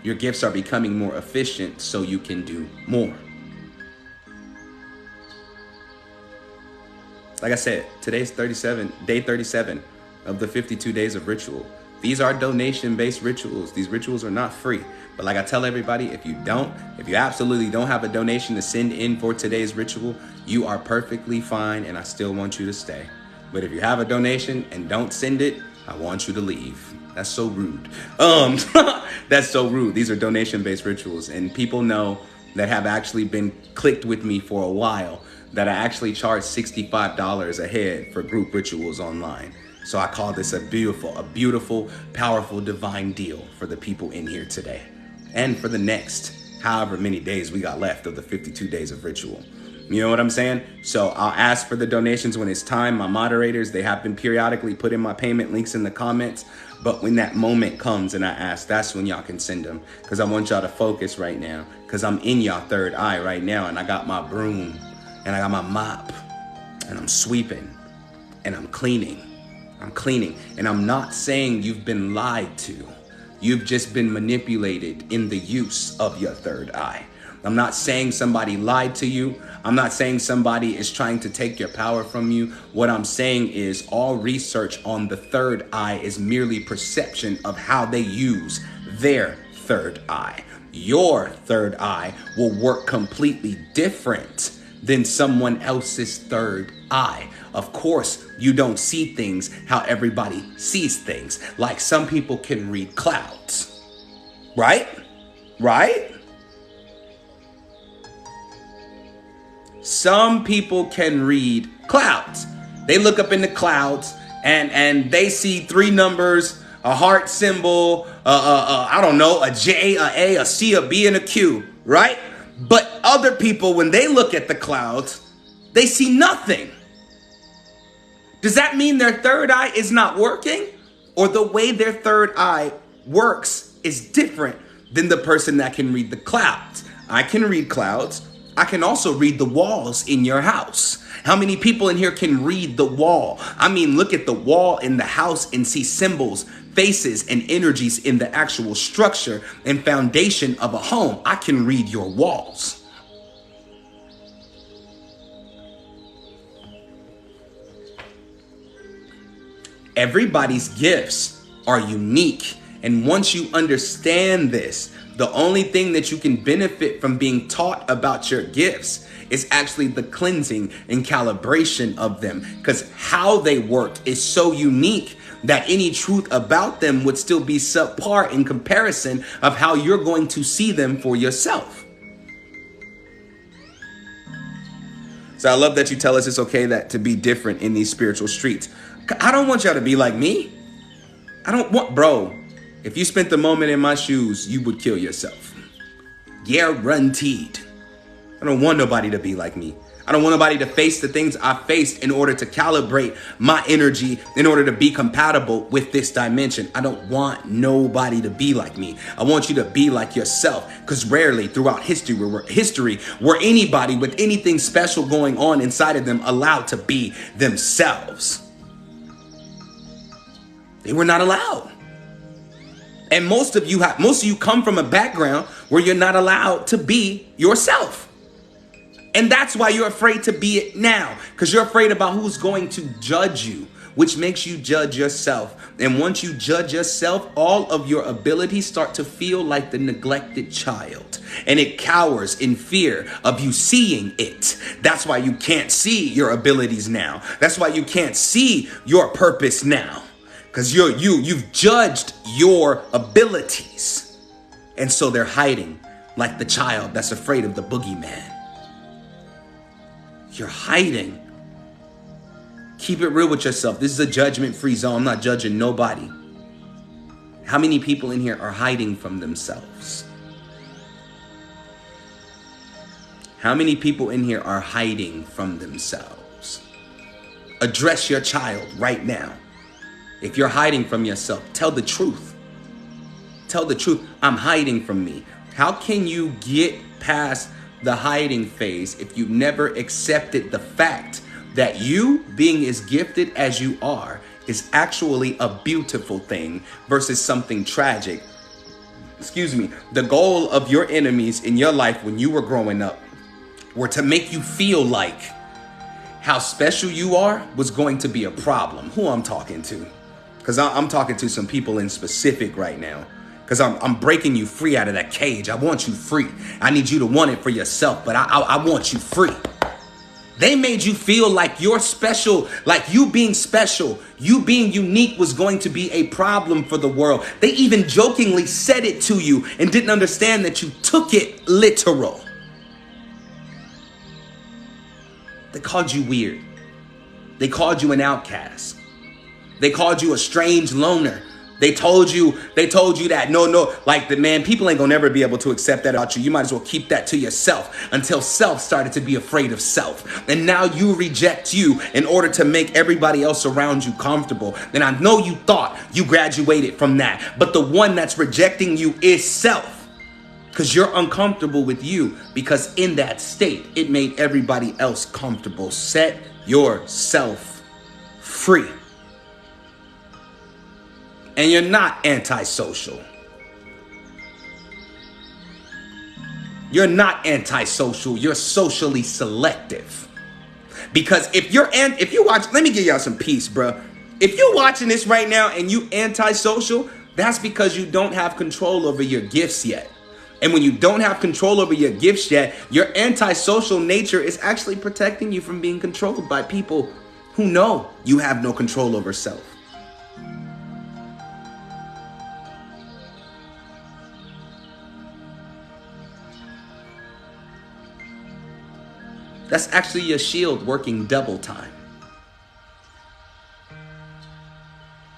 Your gifts are becoming more efficient so you can do more. Like I said, today's day 37 of the 52 days of ritual. These are donation-based rituals. These rituals are not free. But like I tell everybody, if you absolutely don't have a donation to send in for today's ritual, you are perfectly fine and I still want you to stay. But if you have a donation and don't send it, I want you to leave. That's so rude. That's so rude. These are donation-based rituals, and people know that have actually been clicked with me for a while that I actually charge $65 a head for group rituals online. So I call this a beautiful, powerful, divine deal for the people in here today. And for the next however many days we got left of the 52 days of ritual. You know what I'm saying? So I'll ask for the donations when it's time. My moderators, they have been periodically putting my payment links in the comments. But when that moment comes and I ask, that's when y'all can send them. Because I want y'all to focus right now. Because I'm in y'all third eye right now. And I got my broom. And I got my mop. And I'm sweeping. And I'm cleaning. And I'm not saying you've been lied to. You've just been manipulated in the use of your third eye. I'm not saying somebody lied to you. I'm not saying somebody is trying to take your power from you. What I'm saying is all research on the third eye is merely perception of how they use their third eye. Your third eye will work completely different than someone else's third eye. Of course, you don't see things how everybody sees things. Like some people can read clouds, right? Some people can read clouds. They look up in the clouds and they see three numbers, a heart symbol, I don't know, a J, a A, a C, a B, and a Q, right? But other people, when they look at the clouds, they see nothing. Does that mean their third eye is not working? Or the way their third eye works is different than the person that can read the clouds? I can read clouds. I can also read the walls in your house. How many people in here can read the wall? I mean, look at the wall in the house and see symbols, faces, and energies in the actual structure and foundation of a home. I can read your walls. Everybody's gifts are unique. And once you understand this, the only thing that you can benefit from being taught about your gifts is actually the cleansing and calibration of them. Because how they work is so unique that any truth about them would still be subpar in comparison of how you're going to see them for yourself. So I love that you tell us it's okay that to be different in these spiritual streets. I don't want y'all to be like me. I don't want, bro, if you spent the moment in my shoes, you would kill yourself. Guaranteed. I don't want nobody to be like me. I don't want nobody to face the things I faced in order to calibrate my energy, in order to be compatible with this dimension. I don't want nobody to be like me. I want you to be like yourself, because rarely throughout history were anybody with anything special going on inside of them allowed to be themselves. They were not allowed. And most of you come from a background where you're not allowed to be yourself. And that's why you're afraid to be it now, because you're afraid about who's going to judge you, which makes you judge yourself. And once you judge yourself, all of your abilities start to feel like the neglected child, and it cowers in fear of you seeing it. That's why you can't see your abilities now. That's why you can't see your purpose now. Because you've judged your abilities. And so they're hiding like the child that's afraid of the boogeyman. You're hiding. Keep it real with yourself. This is a judgment-free zone. I'm not judging nobody. How many people in here are hiding from themselves? How many people in here are hiding from themselves? Address your child right now. If you're hiding from yourself, tell the truth. Tell the truth. I'm hiding from me. How can you get past the hiding phase if you never accepted the fact that you, being as gifted as you are, is actually a beautiful thing versus something tragic? The goal of your enemies in your life when you were growing up were to make you feel like how special you are was going to be a problem. Who I'm talking to? Because I'm talking to some people in specific right now. Because I'm breaking you free out of that cage. I want you free. I need you to want it for yourself, but I want you free. They made you feel like you're special, like you being special, you being unique was going to be a problem for the world. They even jokingly said it to you and didn't understand that you took it literal. They called you weird. They called you an outcast. They called you a strange loner. They told you that people ain't gonna never be able to accept that about you. You might as well keep that to yourself, until self started to be afraid of self. And now you reject you in order to make everybody else around you comfortable. And I know you thought you graduated from that, but the one that's rejecting you is self, because you're uncomfortable with you, because in that state, it made everybody else comfortable. Set yourself free. And you're not antisocial. You're not antisocial. You're socially selective. Because if you watch, let me give y'all some peace, bro. If you're watching this right now and you antisocial, that's because you don't have control over your gifts yet. And when you don't have control over your gifts yet, your antisocial nature is actually protecting you from being controlled by people who know you have no control over self. That's actually your shield working double time.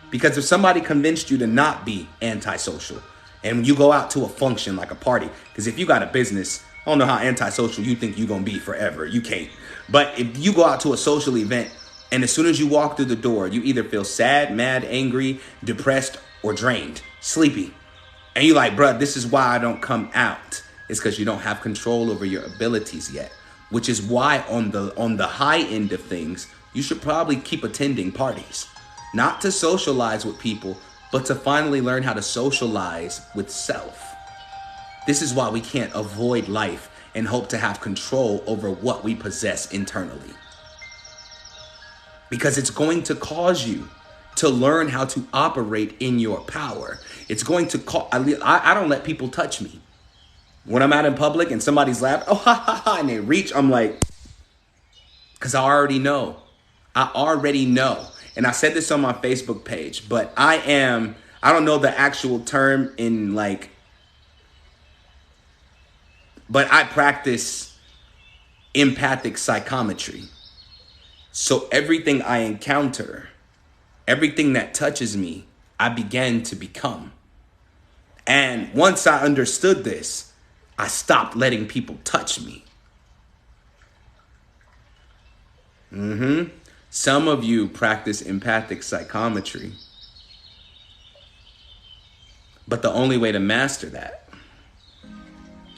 Because if somebody convinced you to not be antisocial, and when you go out to a function like a party, because if you got a business, I don't know how antisocial you think you're going to be forever. You can't. But if you go out to a social event, and as soon as you walk through the door, you either feel sad, mad, angry, depressed, or drained, sleepy. And you're like, bruh, this is why I don't come out. It's because you don't have control over your abilities yet, which is why on the high end of things, you should probably keep attending parties, not to socialize with people, but to finally learn how to socialize with self. This is why we can't avoid life and hope to have control over what we possess internally. Because it's going to cause you to learn how to operate in your power. It's going to cause, I don't let people touch me. When I'm out in public and somebody's laughing, oh, ha, ha, ha, and they reach, I'm like, because I already know. And I said this on my Facebook page, but I don't know the actual term in like, but I practice empathic psychometry. So everything I encounter, everything that touches me, I began to become. And once I understood this, I stopped letting people touch me. Some of you practice empathic psychometry. But the only way to master that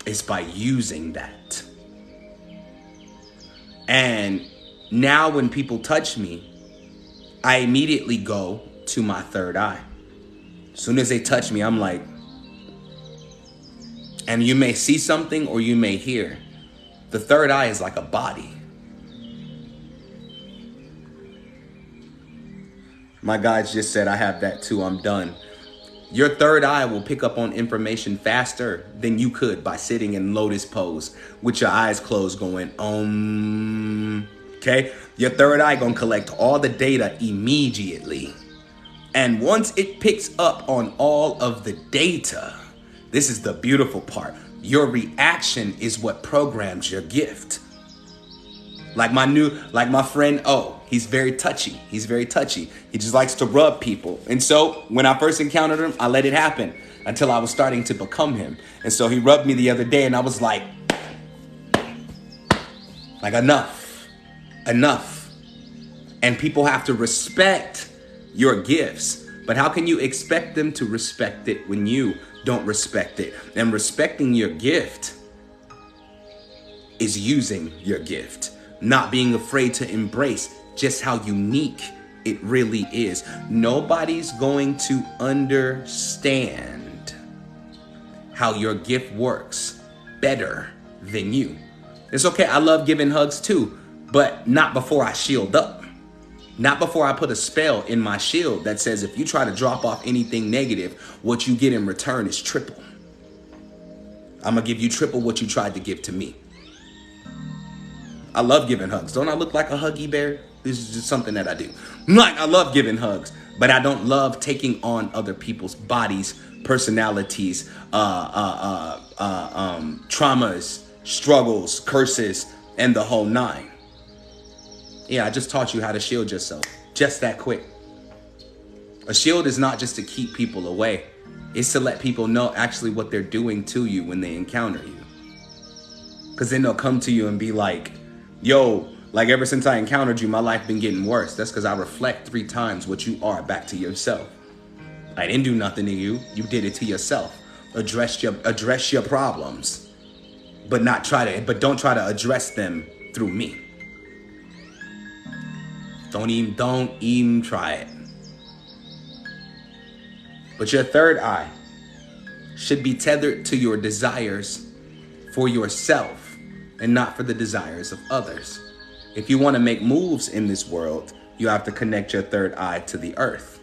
is by using that. And now when people touch me, I immediately go to my third eye. As soon as they touch me, I'm like, and you may see something or you may hear. The third eye is like a body. My guides just said, I have that too, I'm done. Your third eye will pick up on information faster than you could by sitting in lotus pose with your eyes closed going, okay? Your third eye gonna collect all the data immediately. And once it picks up on all of the data, this is the beautiful part. Your reaction is what programs your gift. Like my friend O, he's very touchy. He just likes to rub people. And so when I first encountered him, I let it happen until I was starting to become him. And so he rubbed me the other day and I was like enough. And people have to respect your gifts. But how can you expect them to respect it when you don't respect it? And respecting your gift is using your gift. Not being afraid to embrace just how unique it really is. Nobody's going to understand how your gift works better than you. It's okay, I love giving hugs too, but not before I shield up. Not before I put a spell in my shield that says if you try to drop off anything negative, what you get in return is triple. I'm gonna give you triple what you tried to give to me. I love giving hugs. Don't I look like a huggy bear? This is just something that I do. I love giving hugs, but I don't love taking on other people's bodies, personalities, traumas, struggles, curses, and the whole nine. Yeah, I just taught you how to shield yourself. Just that quick. A shield is not just to keep people away. It's to let people know actually what they're doing to you when they encounter you. Because then they'll come to you and be like, yo, like ever since I encountered you, my life been getting worse. That's because I reflect 3 times what you are back to yourself. I didn't do nothing to you. You did it to yourself. Address your problems, but don't try to address them through me. Don't even try it. But your third eye should be tethered to your desires for yourself and not for the desires of others. If you want to make moves in this world, you have to connect your third eye to the earth.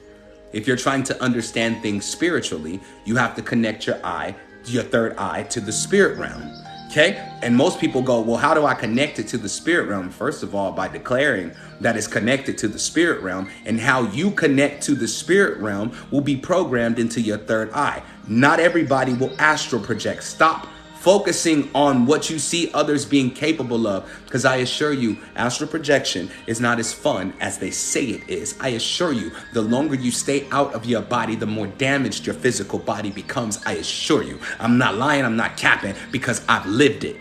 If you're trying to understand things spiritually, you have to connect your third eye to the spirit realm. Okay? And most people go, well, how do I connect it to the spirit realm? First of all, by declaring that it's connected to the spirit realm, and how you connect to the spirit realm will be programmed into your third eye. Not everybody will astral project. Stop focusing on what you see others being capable of, because I assure you, astral projection is not as fun as they say it is. I assure you, the longer you stay out of your body, the more damaged your physical body becomes. I assure you. I'm not lying, I'm not capping, because I've lived it.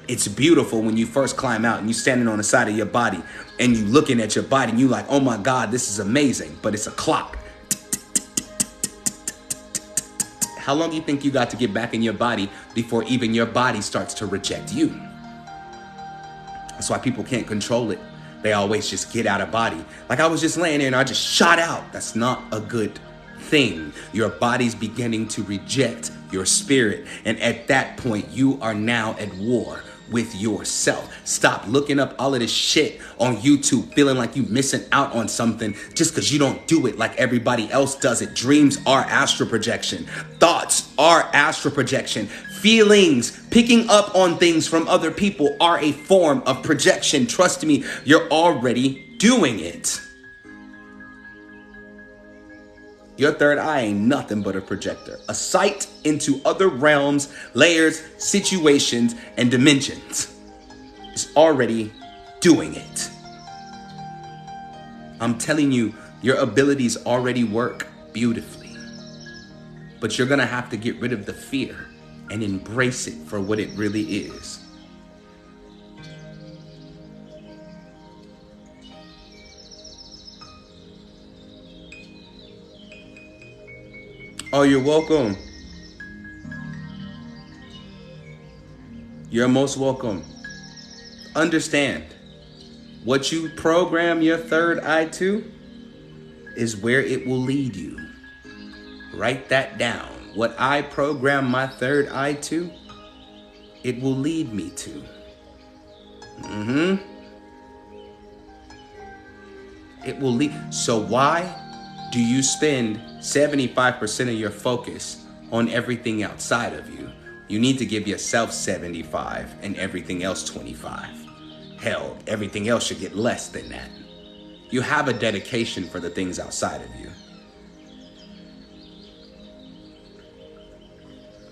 It's beautiful when you first climb out and you're standing on the side of your body and you looking at your body and you like, oh my God, this is amazing. But it's a clock. How long do you think you got to get back in your body before even your body starts to reject you? That's why people can't control it. They always just get out of body. Like I was just laying there and I just shot out. That's not a good thing. Your body's beginning to reject your spirit. And at that point, you are now at war with yourself. Stop looking up all of this shit on YouTube, feeling like you missing out on something just because you don't do it like everybody else does it. Dreams are astral projection. Thoughts are astral projection. Feelings, picking up on things from other people are a form of projection. Trust me, you're already doing it. Your third eye ain't nothing but a projector, a sight into other realms, layers, situations, and dimensions. It's already doing it. I'm telling you, your abilities already work beautifully. But you're gonna have to get rid of the fear and embrace it for what it really is. Oh, you're welcome. You're most welcome. Understand, what you program your third eye to is where it will lead you. Write that down. What I program my third eye to, it will lead me to. It will lead. So why do you spend 75% of your focus on everything outside of you? You need to give yourself 75 and everything else 25. Hell, everything else should get less than that. You have a dedication for the things outside of you.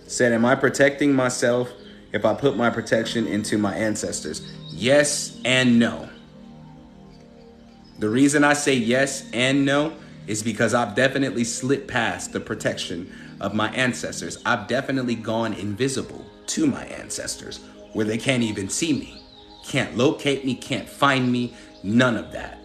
Said, am I protecting myself if I put my protection into my ancestors? Yes and no. The reason I say yes and no is because I've definitely slipped past the protection of my ancestors. I've definitely gone invisible to my ancestors where they can't even see me, can't locate me, can't find me, none of that.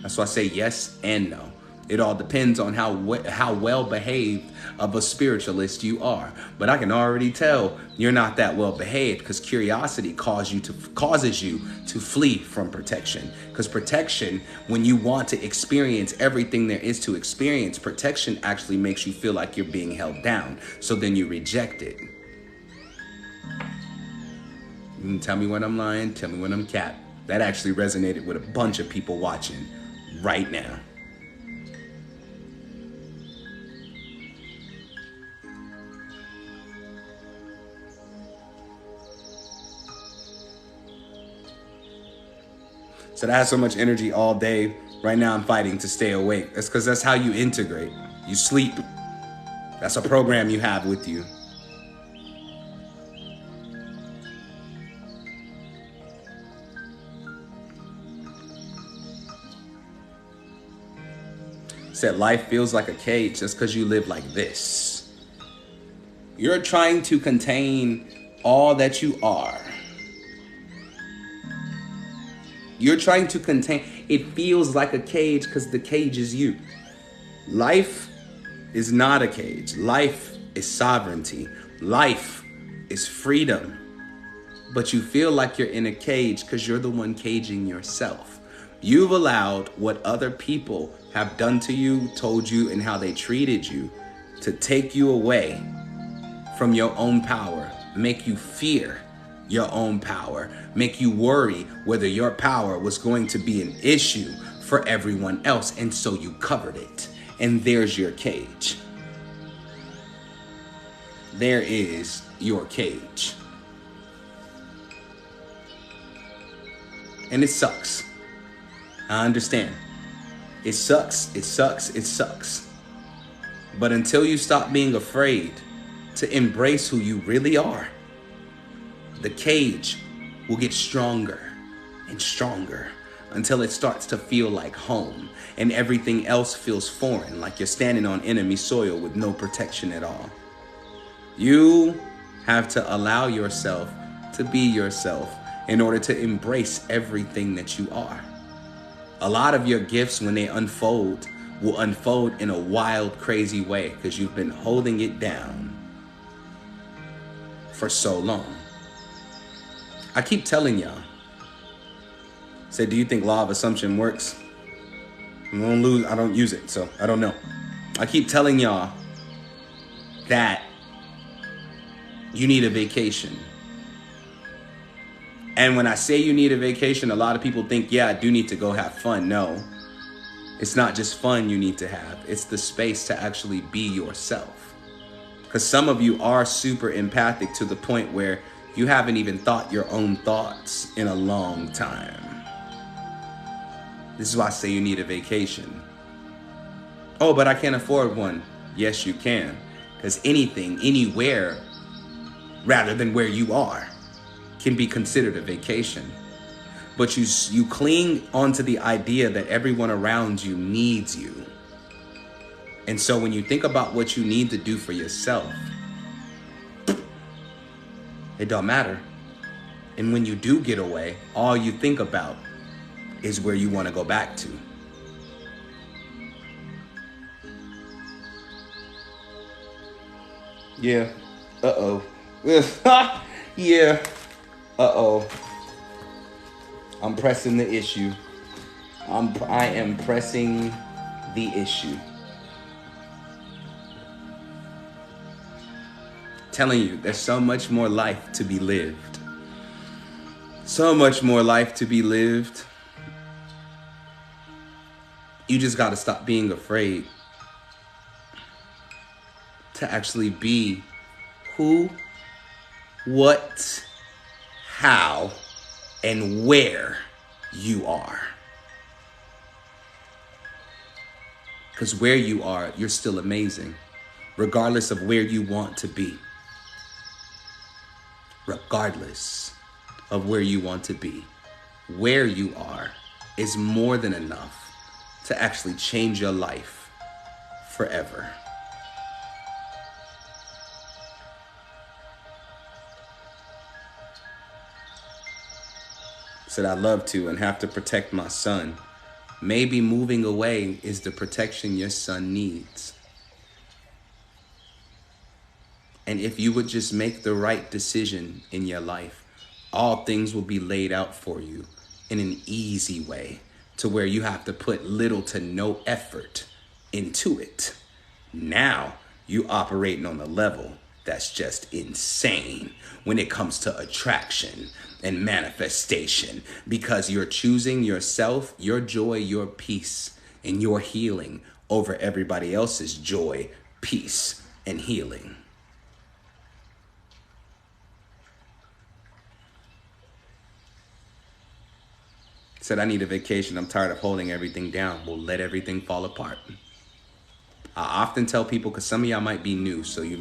That's why I say yes and no. It all depends on how well behaved of a spiritualist you are. But I can already tell you're not that well behaved because curiosity causes you to flee from protection. Because protection, when you want to experience everything there is to experience, protection actually makes you feel like you're being held down. So then you reject it. You can tell me when I'm lying, tell me when I'm cap. That actually resonated with a bunch of people watching right now. So I have so much energy all day. Right now I'm fighting to stay awake. That's because that's how you integrate. You sleep. That's a program you have with you. Said life feels like a cage just because you live like this. You're trying to contain all that you are. You're trying to contain. It feels like a cage because the cage is you. Life is not a cage. Life is sovereignty. Life is freedom. But you feel like you're in a cage because you're the one caging yourself. You've allowed what other people have done to you, told you, and how they treated you to take you away from your own power, make you fear your own power, make you worry whether your power was going to be an issue for everyone else, and so you covered it. And there's your cage. There is your cage. And it sucks. I understand. It sucks, it sucks, it sucks. But until you stop being afraid to embrace who you really are, the cage will get stronger and stronger until it starts to feel like home and everything else feels foreign, like you're standing on enemy soil with no protection at all. You have to allow yourself to be yourself in order to embrace everything that you are. A lot of your gifts, when they unfold, will unfold in a wild, crazy way because you've been holding it down for so long. I keep telling y'all, say, do you think law of assumption works? I don't use it, so I don't know. I keep telling y'all that you need a vacation. And when I say you need a vacation, a lot of people think, yeah, I do need to go have fun. No, it's not just fun you need to have. It's the space to actually be yourself. Because some of you are super empathic to the point where you haven't even thought your own thoughts in a long time. This is why I say you need a vacation. Oh, but I can't afford one. Yes, you can. Because anything, anywhere, rather than where you are, can be considered a vacation. But you cling onto the idea that everyone around you needs you. And so when you think about what you need to do for yourself, it don't matter. And when you do get away, all you think about is where you want to go back to. Yeah. Uh-oh. Yeah. Uh-oh. I'm pressing the issue. I am pressing the issue. Telling you, there's so much more life to be lived. So much more life to be lived. You just got to stop being afraid to actually be who, what, how, and where you are. Because where you are, you're still amazing, regardless of where you want to be. Regardless of where you want to be, where you are is more than enough to actually change your life forever. Said I love to and have to protect my son. Maybe moving away is the protection your son needs. And if you would just make the right decision in your life, all things will be laid out for you in an easy way to where you have to put little to no effort into it. Now you operating on a level that's just insane when it comes to attraction and manifestation, because you're choosing yourself, your joy, your peace, and your healing over everybody else's joy, peace, and healing. Said I need a vacation. I'm tired of holding everything down. We'll let everything fall apart. I often tell people, because some of y'all might be new, so you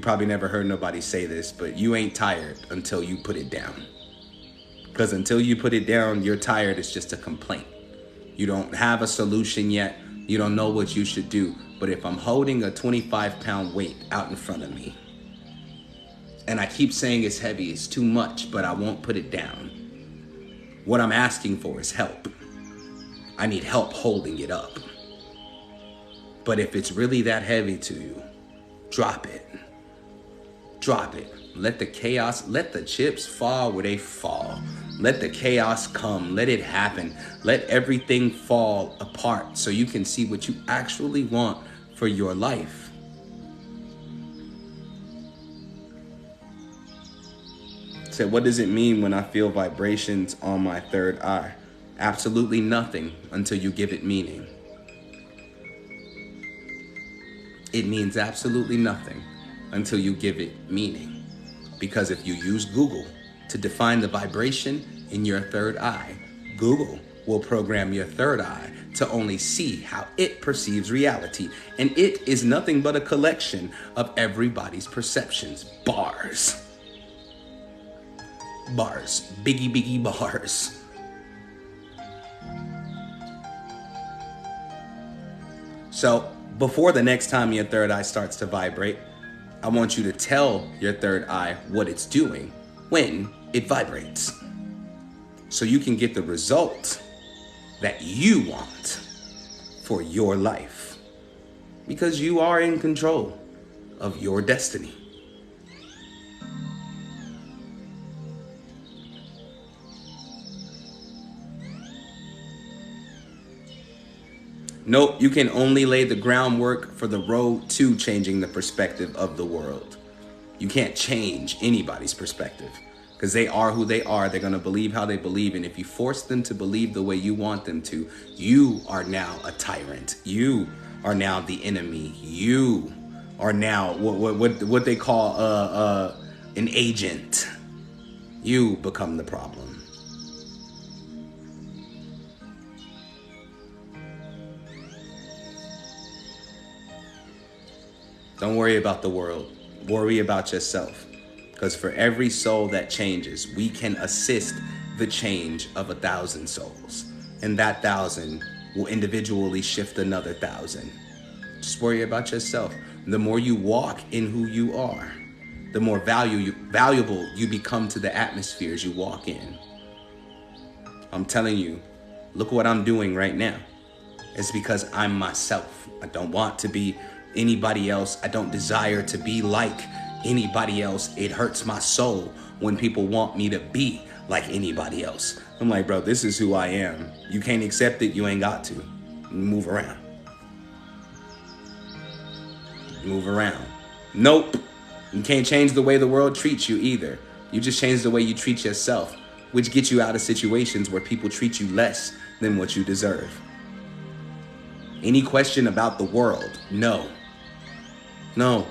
probably never heard nobody say this, but you ain't tired until you put it down. Because until you put it down, you're tired. It's just a complaint. You don't have a solution yet. You don't know what you should do. But if I'm holding a 25-pound weight out in front of me, and I keep saying it's heavy, it's too much, but I won't put it down, what I'm asking for is help. I need help holding it up. But if it's really that heavy to you, drop it. Drop it. Let the chaos, let the chips fall where they fall. Let the chaos come. Let it happen. Let everything fall apart so you can see what you actually want for your life. Said, what does it mean when I feel vibrations on my third eye? Absolutely nothing until you give it meaning. It means absolutely nothing until you give it meaning. Because if you use Google to define the vibration in your third eye, Google will program your third eye to only see how it perceives reality. And it is nothing but a collection of everybody's perceptions. Bars. Bars. Biggie bars. So before the next time your third eye starts to vibrate, I want you to tell your third eye what it's doing when it vibrates, so you can get the result that you want for your life. Because you are in control of your destiny. Nope, you can only lay the groundwork for the road to changing the perspective of the world. You can't change anybody's perspective because they are who they are. They're going to believe how they believe. And if you force them to believe the way you want them to, you are now a tyrant. You are now the enemy. You are now what they call an agent. You become the problem. Don't worry about the world. Worry about yourself. Because for every soul that changes, we can assist the change of 1,000 souls. And that 1,000 will individually shift another 1,000. Just worry about yourself. The more you walk in who you are, the more valuable you become to the atmospheres you walk in. I'm telling you, look what I'm doing right now. It's because I'm myself. I don't want to be anybody else. I don't desire to be like anybody else. It hurts my soul when people want me to be like anybody else. I'm like, bro, this is who I am. You can't accept it, you ain't got to. Move around. Move around. Nope. You can't change the way the world treats you either. You just change the way you treat yourself, which gets you out of situations where people treat you less than what you deserve. Any question about the world? No. No,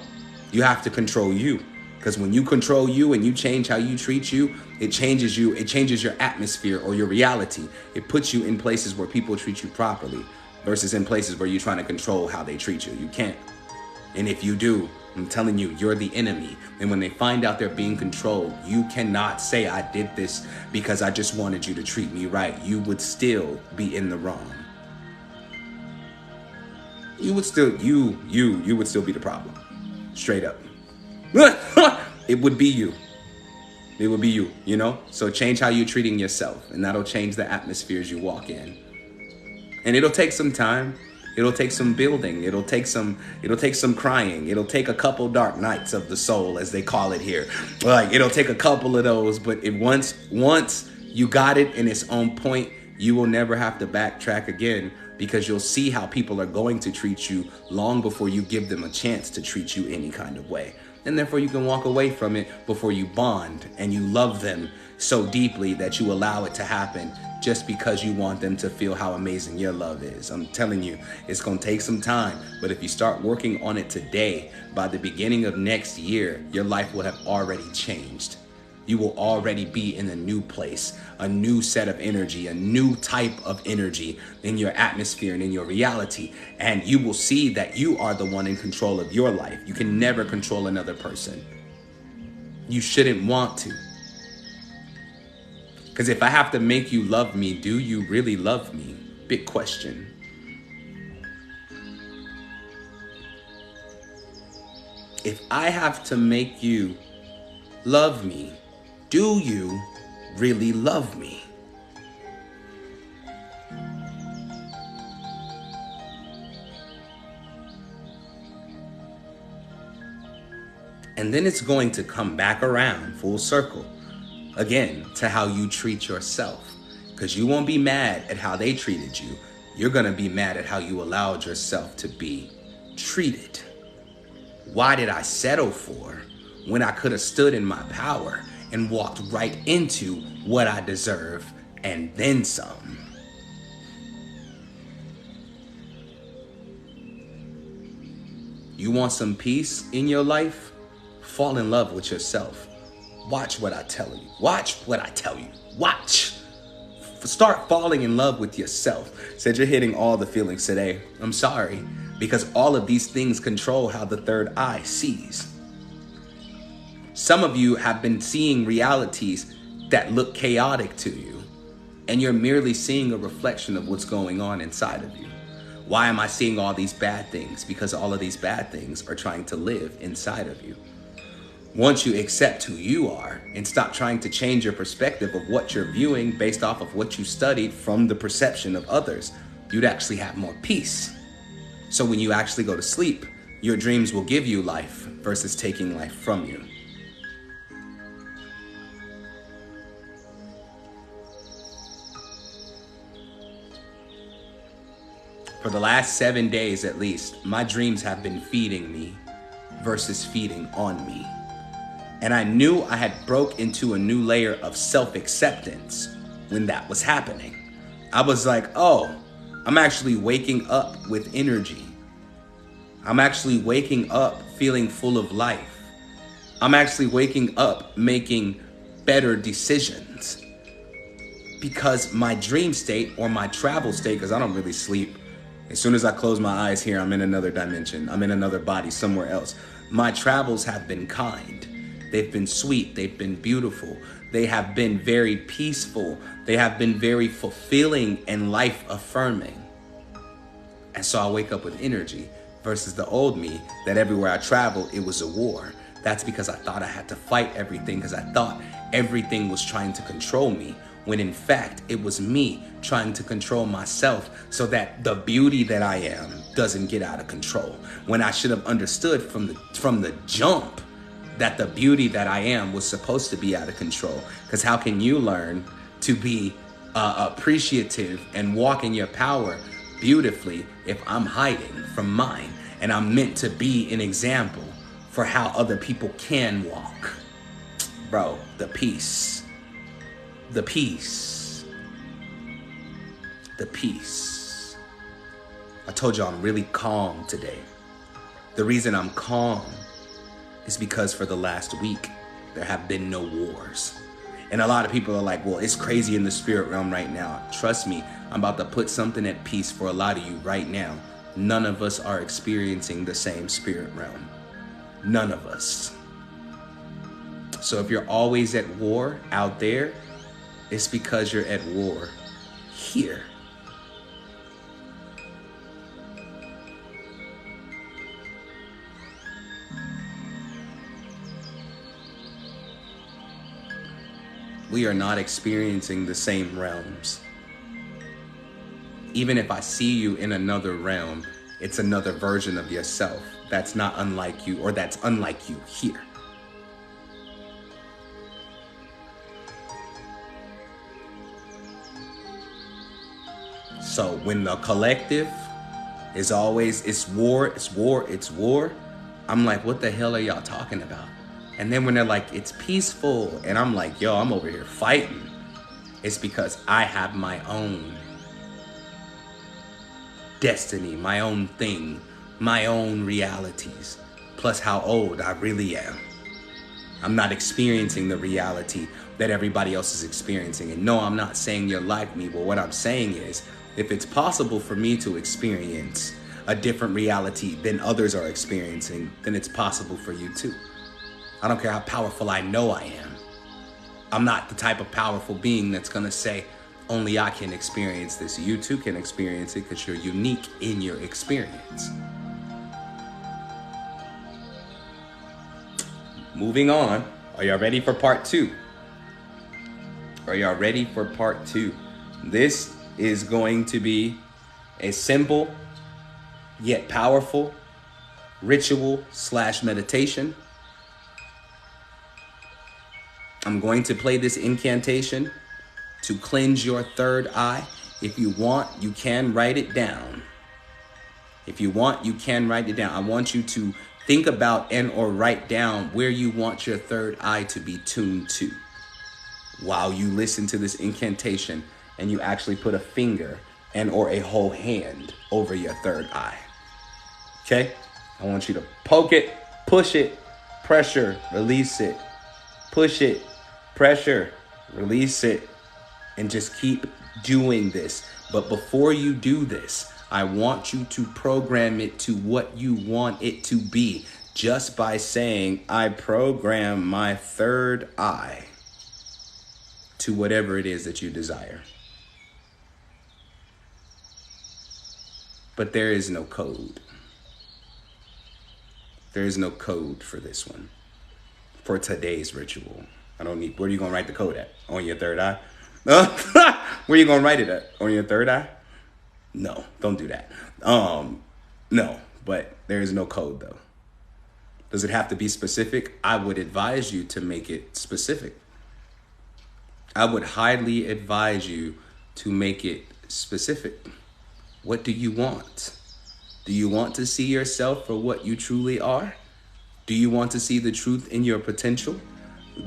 you have to control you. Because when you control you and you change how you treat you, it changes you. It changes your atmosphere or your reality. It puts you in places where people treat you properly versus in places where you're trying to control how they treat you. You can't. And if you do, I'm telling you, you're the enemy. And when they find out they're being controlled, you cannot say, I did this because I just wanted you to treat me right. You would still be in the wrong. You would still, you would still be the problem. Straight up. It would be you. It would be you, you know? So change how you're treating yourself, and that'll change the atmospheres you walk in. And it'll take some time. It'll take some building. It'll take some crying. It'll take a couple dark nights of the soul, as they call it here. Like, it'll take a couple of those, but once you got it and it's on point, you will never have to backtrack again. Because you'll see how people are going to treat you long before you give them a chance to treat you any kind of way. And therefore you can walk away from it before you bond and you love them so deeply that you allow it to happen just because you want them to feel how amazing your love is. I'm telling you, it's going to take some time. But if you start working on it today, by the beginning of next year, your life will have already changed. You will already be in a new place, a new set of energy, a new type of energy in your atmosphere and in your reality. And you will see that you are the one in control of your life. You can never control another person. You shouldn't want to. Because if I have to make you love me, do you really love me? Big question. If I have to make you love me, do you really love me? And then it's going to come back around full circle again to how you treat yourself. Because you won't be mad at how they treated you. You're going to be mad at how you allowed yourself to be treated. Why did I settle for when I could have stood in my power and walked right into what I deserve and then some? You want some peace in your life? Fall in love with yourself. Watch what I tell you. Watch what I tell you. Watch. Start falling in love with yourself. Said you're hitting all the feelings today. I'm sorry, because all of these things control how the third eye sees. Some of you have been seeing realities that look chaotic to you, and you're merely seeing a reflection of what's going on inside of you. Why am I seeing all these bad things? Because all of these bad things are trying to live inside of you. Once you accept who you are and stop trying to change your perspective of what you're viewing based off of what you studied from the perception of others, you'd actually have more peace. So when you actually go to sleep, your dreams will give you life versus taking life from you. For the last 7 days at least, my dreams have been feeding me versus feeding on me. And I knew I had broke into a new layer of self-acceptance when that was happening. I was like, oh, I'm actually waking up with energy. I'm actually waking up feeling full of life. I'm actually waking up making better decisions. Because my dream state or my travel state, because I don't really sleep, as soon as I close my eyes here, I'm in another dimension. I'm in another body somewhere else. My travels have been kind. They've been sweet. They've been beautiful. They have been very peaceful. They have been very fulfilling and life affirming. And so I wake up with energy versus the old me that everywhere I traveled, it was a war. That's because I thought I had to fight everything because I thought everything was trying to control me, when in fact it was me trying to control myself so that the beauty that I am doesn't get out of control. When I should have understood from the jump that the beauty that I am was supposed to be out of control. Because how can you learn to be appreciative and walk in your power beautifully if I'm hiding from mine and I'm meant to be an example for how other people can walk? Bro, the peace. The peace. The peace. I told you I'm really calm today. The reason I'm calm is because for the last week, there have been no wars. And a lot of people are like, well, it's crazy in the spirit realm right now. Trust me, I'm about to put something at peace for a lot of you right now. None of us are experiencing the same spirit realm. None of us. So if you're always at war out there, it's because you're at war here. We are not experiencing the same realms. Even if I see you in another realm, it's another version of yourself that's not unlike you or that's unlike you here. So when the collective is always, it's war, it's war, it's war, I'm like, what the hell are y'all talking about? And then when they're like, it's peaceful, and I'm like, yo, I'm over here fighting, it's because I have my own destiny, my own thing, my own realities, plus how old I really am. I'm not experiencing the reality that everybody else is experiencing. And no, I'm not saying you're like me, but what I'm saying is, if it's possible for me to experience a different reality than others are experiencing, then it's possible for you too. I don't care how powerful I know I am. I'm not the type of powerful being that's gonna say, only I can experience this. You too can experience it because you're unique in your experience. Moving on. Are y'all ready for part 2? Are y'all ready for part 2? This is going to be a simple yet powerful ritual/meditation. I'm going to play this incantation to cleanse your third eye. If you want, you can write it down. If you want, you can write it down. I want you to think about and or write down where you want your third eye to be tuned to while you listen to this incantation and you actually put a finger and or a whole hand over your third eye. Okay? I want you to poke it, push it, pressure, release it, push it, pressure, release it, and just keep doing this. But before you do this, I want you to program it to what you want it to be just by saying, I program my third eye to whatever it is that you desire. But there is no code. There is no code for this one, for today's ritual. I don't need, where are you gonna write the code at? On your third eye? Where are you gonna write it at? On your third eye? No, don't do that. No, but there is no code though. Does it have to be specific? I would advise you to make it specific. I would highly advise you to make it specific. What do you want? Do you want to see yourself for what you truly are? Do you want to see the truth in your potential?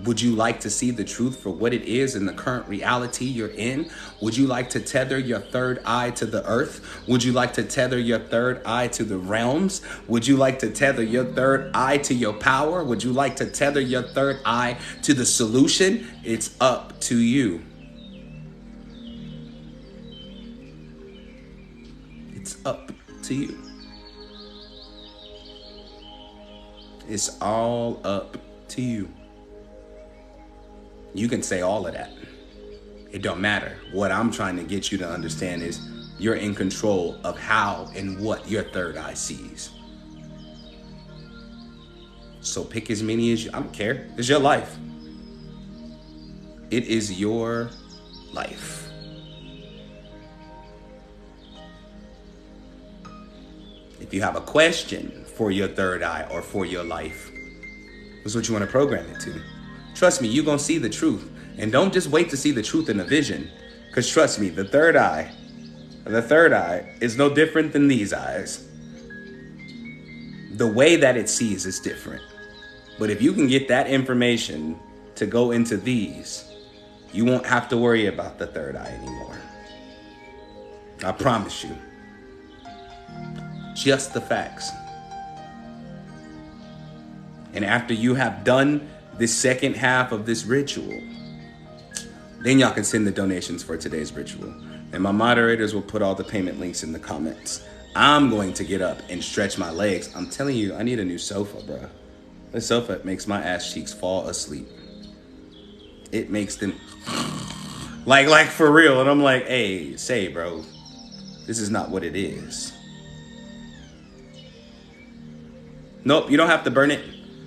Would you like to see the truth for what it is in the current reality you're in? Would you like to tether your third eye to the earth? Would you like to tether your third eye to the realms? Would you like to tether your third eye to your power? Would you like to tether your third eye to the solution? It's up to you. It's up to you. It's all up to you. You can say all of that. It don't matter. What I'm trying to get you to understand is you're in control of how and what your third eye sees. So pick as many as you, I don't care. It's your life. It is your life. If you have a question for your third eye or for your life, that's what you want to program it to. Trust me, you're going to see the truth. And don't just wait to see the truth in a vision. Because trust me, the third eye is no different than these eyes. The way that it sees is different. But if you can get that information to go into these, you won't have to worry about the third eye anymore. I promise you. Just the facts. And after you have done this second half of this ritual, then y'all can send the donations for today's ritual. And my moderators will put all the payment links in the comments. I'm going to get up and stretch my legs. I'm telling you, I need a new sofa, bro. This sofa makes my ass cheeks fall asleep. It makes them like for real. And I'm like, hey, say, bro, this is not what it is. Nope, you don't have to burn it.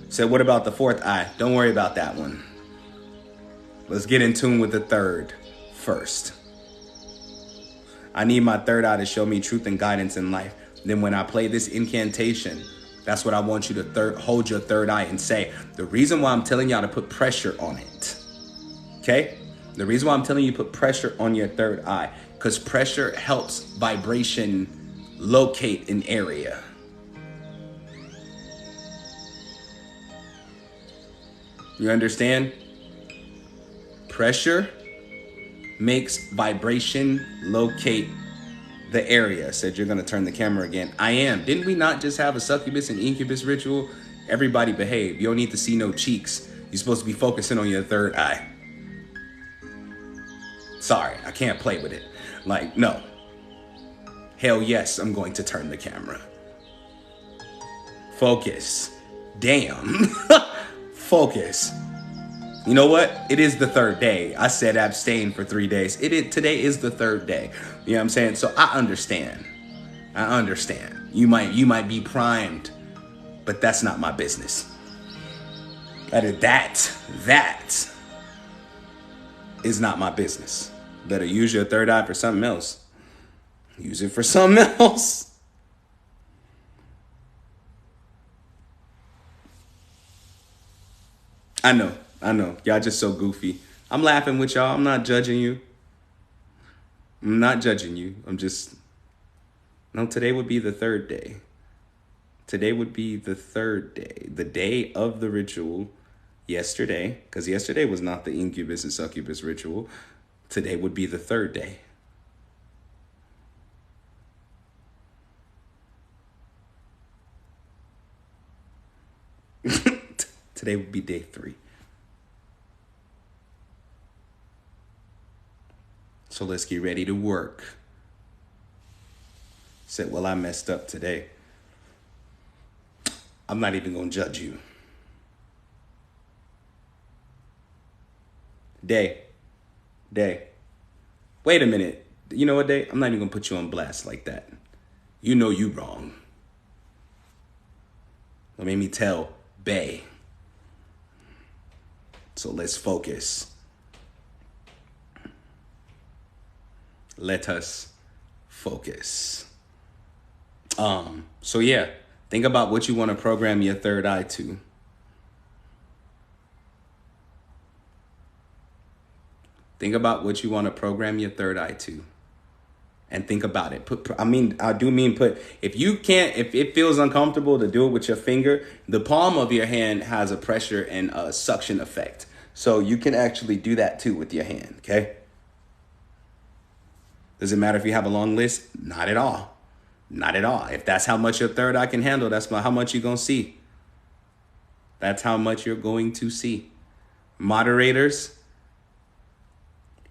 So what about the fourth eye? Don't worry about that one. Let's get in tune with the third first. I need my third eye to show me truth and guidance in life. Then when I play this incantation, that's what I want you to hold your third eye and say. The reason why I'm telling y'all to put pressure on it, okay? The reason why I'm telling you to put pressure on your third eye, because pressure helps vibration locate an area. You understand? Pressure makes vibration locate the area. Said you're going to turn the camera again. I am. Didn't we not just have a succubus and incubus ritual? Everybody behave. You don't need to see no cheeks. You're supposed to be focusing on your third eye. Sorry, I can't play with it. Like, no. Hell yes, I'm going to turn the camera. Focus. Damn. Focus. You know what? It is the third day. I said abstain for 3 days. Today is the third day. You know what I'm saying? So I understand. You might be primed, but that's not my business. That is not my business. Better use your third eye for something else. Use it for something else. I know. Y'all just so goofy. I'm laughing with y'all. I'm not judging you. I'm just... No, today would be the third day. Today would be the third day. The day of the ritual. Yesterday, because yesterday was not the incubus and succubus ritual. Today would be the third day. Today would be day 3. So let's get ready to work. Said, well, I messed up today. I'm not even going to judge you. Day. Wait a minute. You know what, Day? I'm not even going to put you on blast like that. You know you wrong. What made me tell Bay. So let's focus. Let us focus. So yeah, think about what you want to program your third eye to. Think about what you want to program your third eye to. And think about it. If you can't, if it feels uncomfortable to do it with your finger, the palm of your hand has a pressure and a suction effect. So you can actually do that too with your hand, okay? Does it matter if you have a long list? Not at all. Not at all. If that's how much your third eye can handle, that's how much you're going to see. That's how much you're going to see. Moderators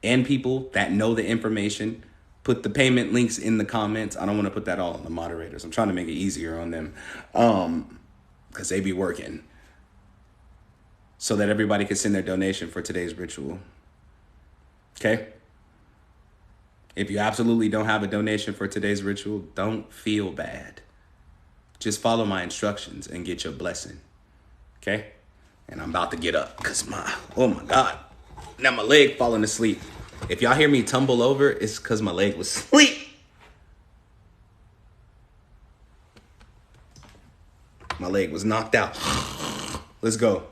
and people that know the information, put the payment links in the comments. I don't want to put that all on the moderators. I'm trying to make it easier on them because they be working so that everybody can send their donation for today's ritual. Okay? If you absolutely don't have a donation for today's ritual, don't feel bad. Just follow my instructions and get your blessing. Okay? And I'm about to get up because oh my God. Now my leg falling asleep. If y'all hear me tumble over, it's because my leg was asleep. My leg was knocked out. Let's go.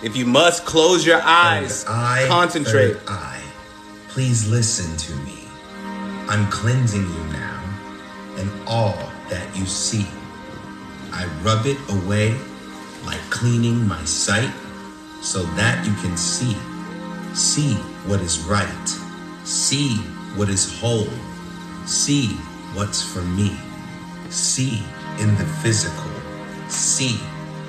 If you must, close your eyes. Concentrate. Third eye, please listen to me. I'm cleansing you now, and all that you see. I rub it away like cleaning my sight, so that you can see. See what is right. See what is whole. See what's for me. See in the physical. See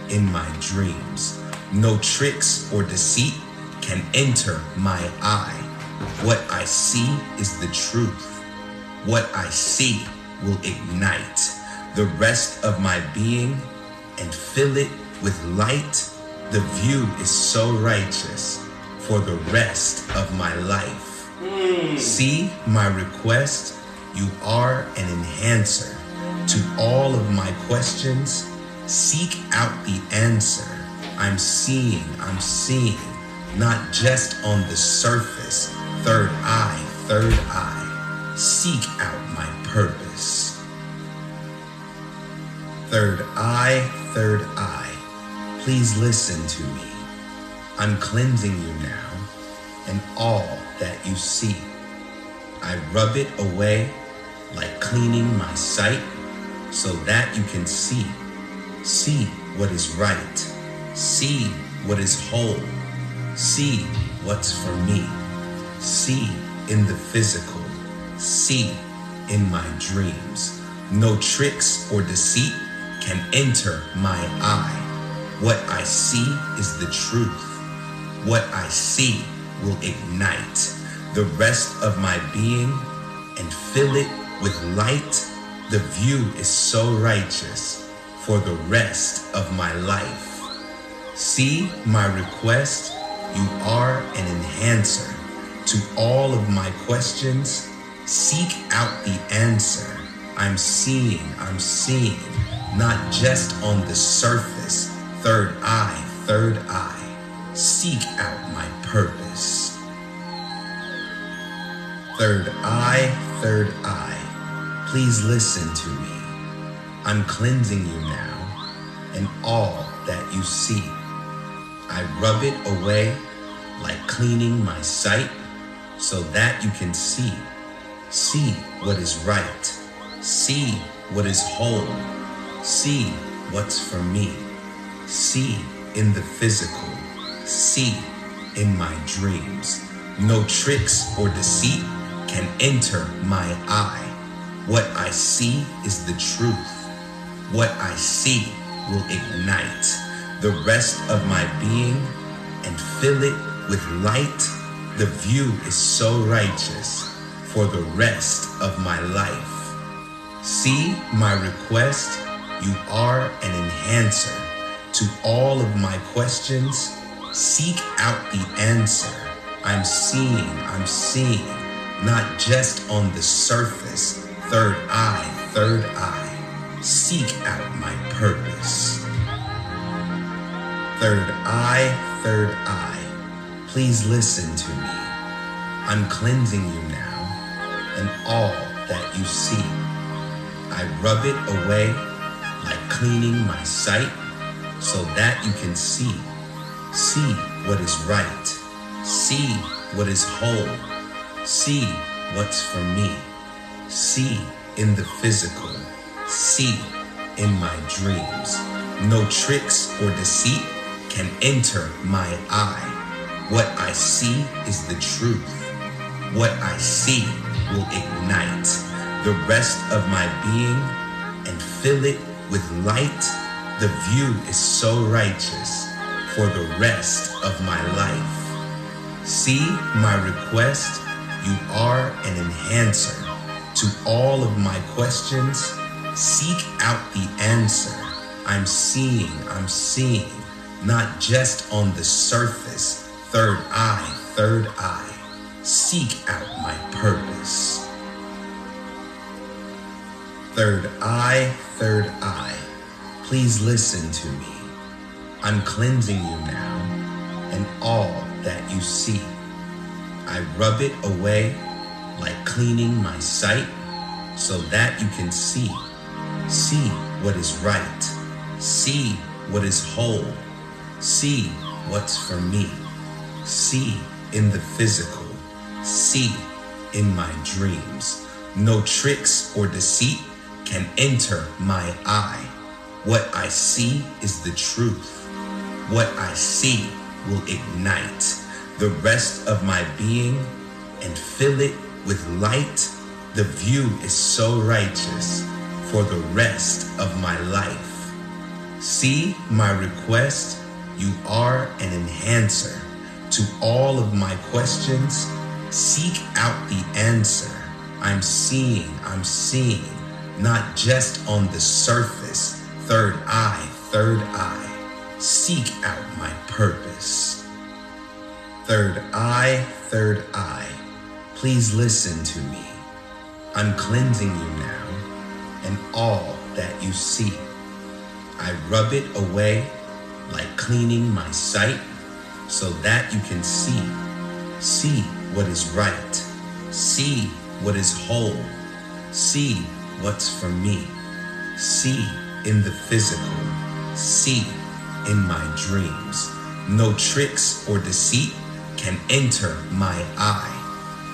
in my dreams. No tricks or deceit can enter my eye. What I see is the truth. What I see will ignite the rest of my being and fill it with light. The view is so righteous for the rest of my life. See my request. You are an enhancer to all of my questions. Seek out the answer. I'm seeing, not just on the surface. Third eye, seek out my purpose. Third eye, please listen to me. I'm cleansing you now, and all that you see. I rub it away like cleaning my sight, so that you can see. See what is right. See what is whole. See what's for me. See in the physical. See in my dreams. No tricks or deceit can enter my eye. What I see is the truth. What I see will ignite the rest of my being and fill it with light. The view is so righteous for the rest of my life. See my request. You are an enhancer to all of my questions. Seek out the answer. I'm seeing, not just on the surface. Third eye, seek out my purpose. Third eye, please listen to me. I'm cleansing you now, and all that you see. I rub it away like cleaning my sight, so that you can see. See what is right. See what is whole. See what's for me. See in the physical. See in my dreams. No tricks or deceit can enter my eye. What I see is the truth. What I see will ignite the rest of my being and fill it with light. The view is so righteous for the rest of my life. See my request. You are an enhancer to all of my questions. Seek out the answer. I'm seeing, not just on the surface. Third eye, seek out my purpose. Third eye, Please listen to me. I'm cleansing you now, and all that you see. I rub it away like cleaning my sight so that you can see. See what is right. See what is whole. See what's for me. See in the physical. See in my dreams. No tricks or deceit can enter my eye. What I see is the truth. What I see will ignite the rest of my being and fill it with light. The view is so righteous for the rest of my life. See my request. You are an enhancer to all of my questions. Seek out the answer. I'm seeing, not just on the surface. Third eye. Seek out my purpose. Third eye. Please listen to me. I'm cleansing you now, and all that you see. I rub it away like cleaning my sight so that you can see. See what is right. See what is whole. See what's for me. See in the physical. See in my dreams. No tricks or deceit can enter my eye. What I see is the truth. What I see will ignite the rest of my being and fill it with light. The view is so righteous for the rest of my life. See my request. You are an enhancer to all of my questions. Seek out the answer. I'm seeing, not just on the surface. Third eye. Seek out my purpose. Third eye. Please listen to me. I'm cleansing you now, and all that you see. I rub it away like cleaning my sight so that you can see. See what is right. See what is whole. See what's for me. See in the physical. See in my dreams. No tricks or deceit can enter my eye.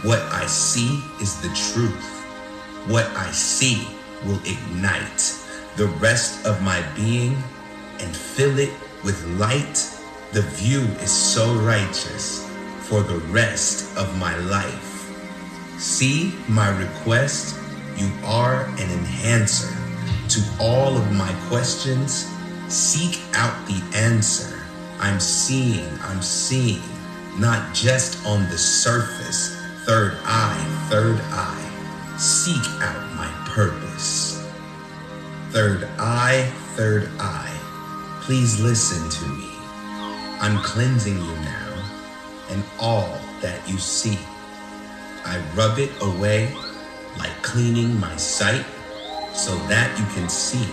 What I see is the truth. What I see will ignite the rest of my being and fill it with light. The view is so righteous for the rest of my life. See my request. You are an enhancer to all of my questions. Seek out the answer. I'm seeing, not just on the surface. Third eye. Seek out my purpose. Third eye. Please listen to me. I'm cleansing you now, and all that you see. I rub it away like cleaning my sight so that you can see.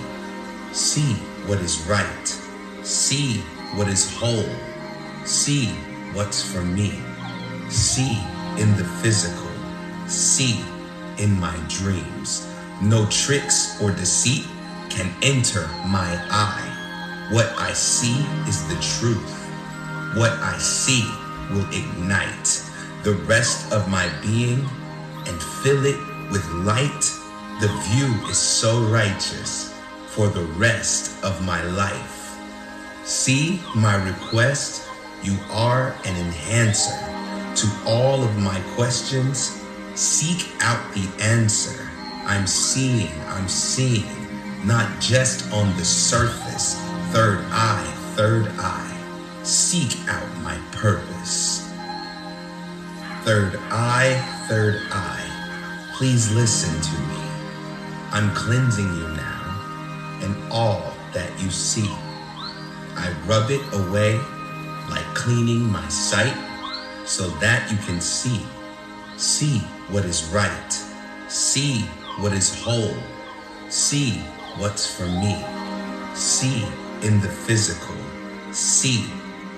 See what is right. See what is whole. See what's for me. See in the physical. See in my dreams. No tricks or deceit can enter my eye. What I see is the truth. What I see will ignite the rest of my being and fill it with light. The view is so righteous for the rest of my life. See my request. You are an enhancer to all of my questions. Seek out the answer. I'm seeing, not just on the surface. Third eye. Seek out my purpose. Third eye. Please listen to me. I'm cleansing you now, and all that you see. I rub it away like cleaning my sight so that you can see. See what is right. See what is whole. See what's for me. See in the physical. See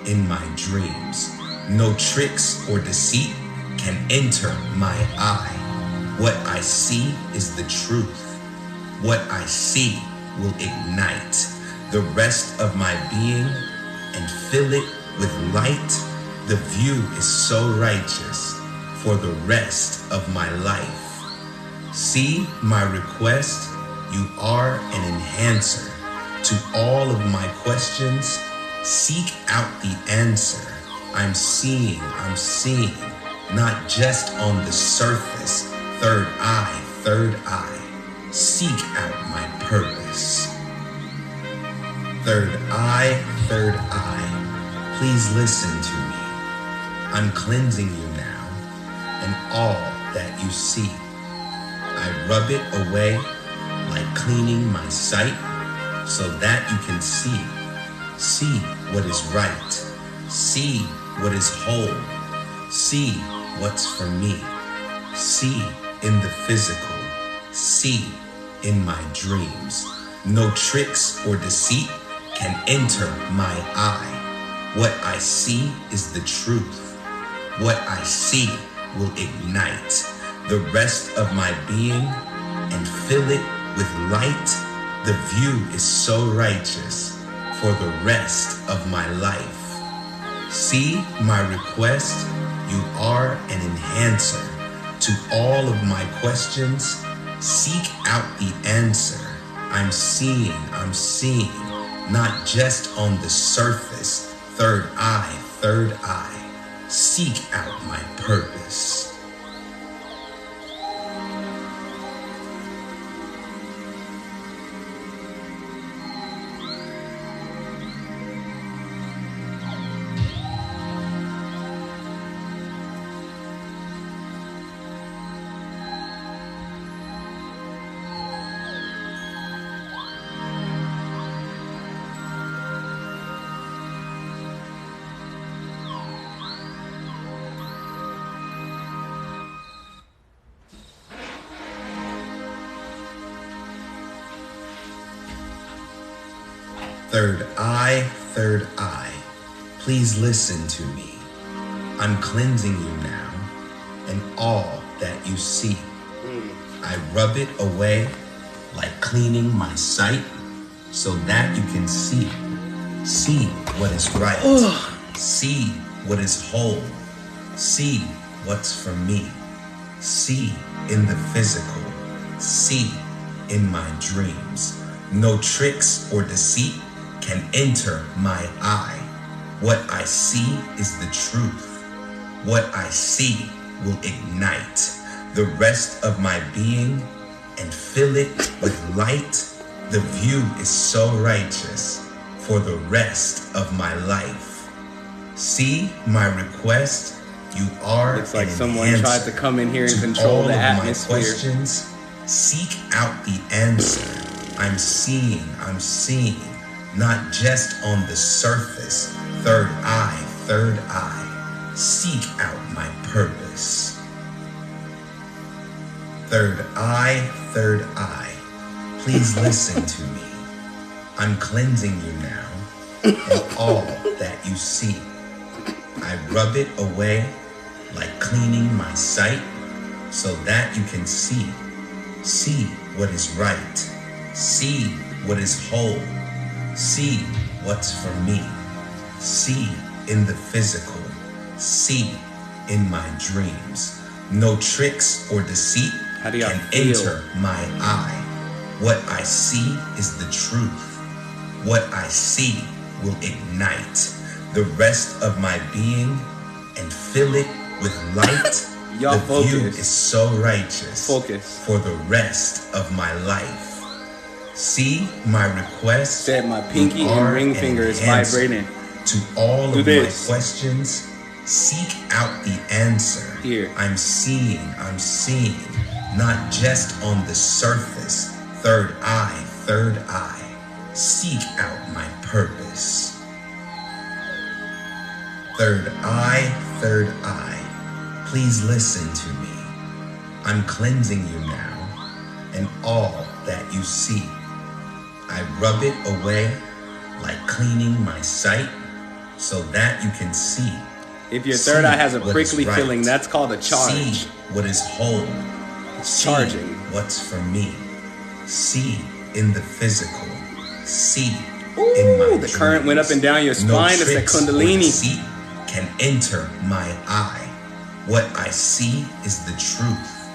in my dreams. No tricks or deceit can enter my eye. What I see is the truth. What I see will ignite the rest of my being and fill it with light. The view is so righteous for the rest of my life. See my request, you are an enhancer to all of my questions. Seek out the answer. I'm seeing, not just on the surface. Third eye, seek out my purpose. Third eye, please listen to me. I'm cleansing you now, and all that you see. I rub it away like cleaning my sight, so that you can see what is right, see what is whole, see what's for me, see in the physical, see in my dreams. No tricks or deceit can enter my eye. What I see is the truth. What I see will ignite the rest of my being and fill it with light. The view is so righteous for the rest of my life. See my request, you are an enhancer to all of my questions. Seek out the answer. I'm seeing, not just on the surface. Third eye, seek out my purpose. Third eye, please listen to me. I'm cleansing you now, and all that you see. I rub it away like cleaning my sight, so that you can see what is right, see what is whole, see what's for me, see in the physical, see in my dreams. No tricks or deceit can enter my eye. What I see is the truth. What I see will ignite the rest of my being and fill it with light. The view is so righteous for the rest of my life. See my request, you are It's like an someone enhancer tried to come in here and to control all the of atmosphere. my questions. Seek out the answer. I'm seeing, not just on the surface. Third eye, seek out my purpose. Third eye, please listen to me. I'm cleansing you now, and all that you see. I rub it away like cleaning my sight, so that you can see what is right, see what is whole, see what's for me, see in the physical, see in my dreams. No tricks or deceit can enter my eye. What I see is the truth. What I see will ignite the rest of my being and fill it with light. Y'all the view focus. is so righteous Focus. for the rest of my life. See my request. Said my pinky You and are ring an finger is enhancer vibrating. To all Do of this. my questions, seek out the answer. Here. I'm seeing, not just on the surface. Third eye, seek out my purpose. Third eye, please listen to me. I'm cleansing you now, and all that you see. I rub it away like cleaning my sight, so that you can see If your third eye has a what is prickly right. feeling, that's called a charge. See what is whole. It's See charging. what's for me. See in the physical. See Ooh, in my the current went up and down your no spine. It's that tricks or kundalini. deceit can enter my eye. What I see is the truth.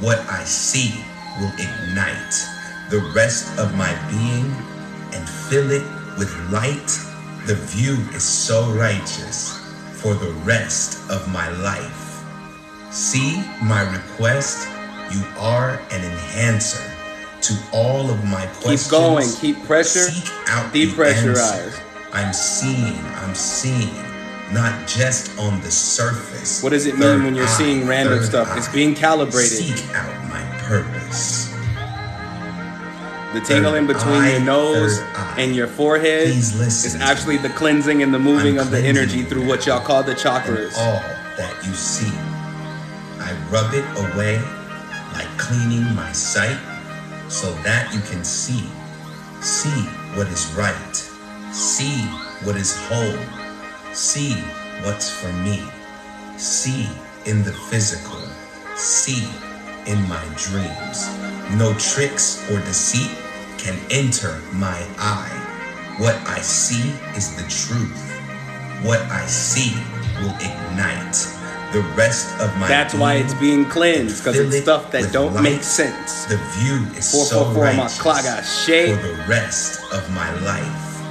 What I see will ignite the rest of my being and fill it with light. The view is so righteous for the rest of my life. See my request. You are an enhancer to all of my questions. Keep going. Keep pressure. Seek out the Depressurize. answer. I'm seeing, not just on the surface. What does it Third mean when you're eye, seeing random third stuff? eye. It's being calibrated. Seek out my purpose. The tingle in Third between eye, your nose third eye. and your forehead Please listen is to actually me. the cleansing and the moving I'm of the cleansing energy you through what y'all call the chakras. all that you see. I rub it away like cleaning my sight so that you can see. See what is right. See what is whole. See what's for me. See in the physical. See in my dreams. No tricks or deceit can enter my eye. What I see is the truth. What I see will ignite the rest of my That's why it's being cleansed, because Fill it's it stuff that with don't light. make sense. The view is 444, so my righteous clock got shake. for the rest of my life.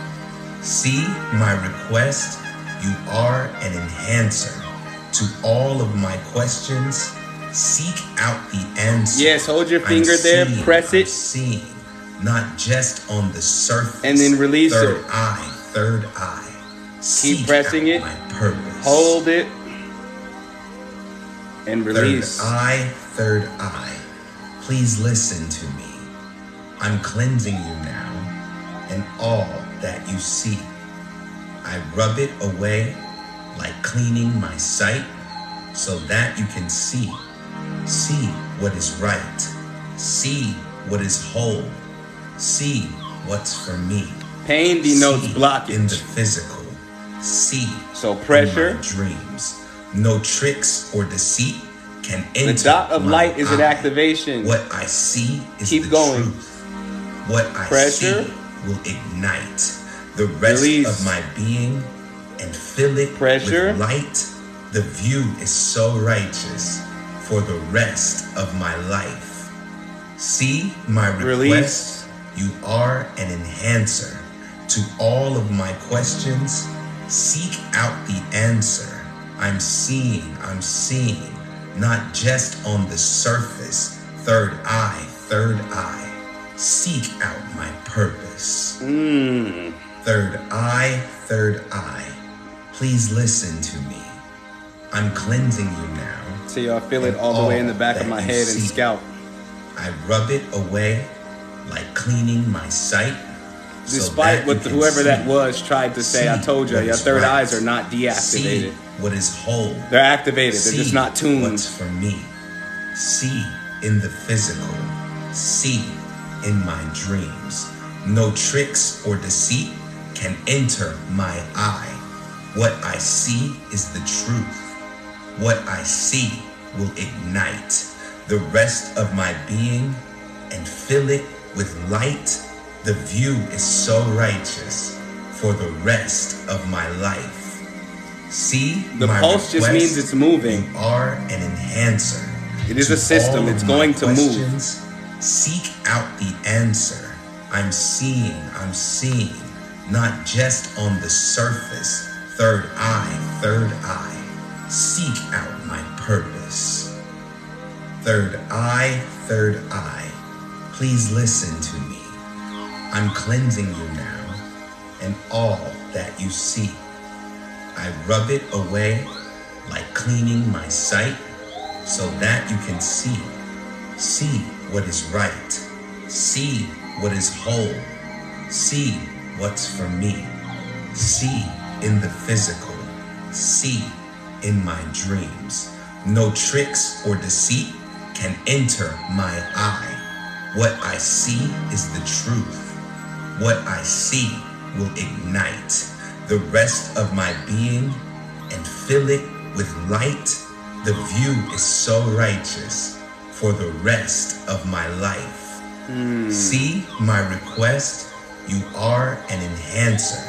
See my request. You are an enhancer to all of my questions. Seek out the answer. Yes, hold your I'm finger there, seeing, press I'm it. seeing, not just on the surface. And then release third it. Eye, third eye. Seek pressing out it. My purpose. Hold it and release. Third eye, third eye. Please listen to me. I'm cleansing you now and all that you see. I rub it away like cleaning my sight so that you can see. See what is right. See what is whole. See what's for me. Pain denotes See blockage. in the physical. See So pressure. in my dreams. No tricks or deceit can enter The dot of my light is an eye. activation. What I see is Keep the going. truth. What I Pressure. see will ignite the rest Release. of my being and fill it Pressure. with light. The view is so righteous for the rest of my life. See my request. Release. You are an enhancer to all of my questions. Seek out the answer. I'm seeing, not just on the surface. Third eye, third eye. Seek out my purpose. Third eye, third eye. Please listen to me. I'm cleansing you now. So y'all feel it and all the way in the all back of that my you head and see. scalp. I rub it away like cleaning my sight. so Despite that what you can whoever that see. was tried to say, I See told you, what your is third right. eyes are not See deactivated. what is whole. They're activated. They're just See not tuned. what's for me. See in the physical. See in my dreams. No tricks or deceit can enter my eye. What I see is the truth. What I see will ignite the rest of my being and fill it with light. The view is so righteous for the rest of my life. See, The my pulse just request. means it's moving. You are an enhancer. It is to a system. all of It's my going to move. questions. Seek out the answer. I'm seeing, not just on the surface. Third eye, third eye. Seek out my purpose. Third eye, third eye. Please listen to me. I'm cleansing you now and all that you see. I rub it away like cleaning my sight so that you can see. See what is right. See what is whole. See what's for me. See in the physical. See in my dreams. No tricks or deceit can enter my eye. What I see is the truth. What I see will ignite the rest of my being and fill it with light, the view is so righteous for the rest of my life. See my request, you are an enhancer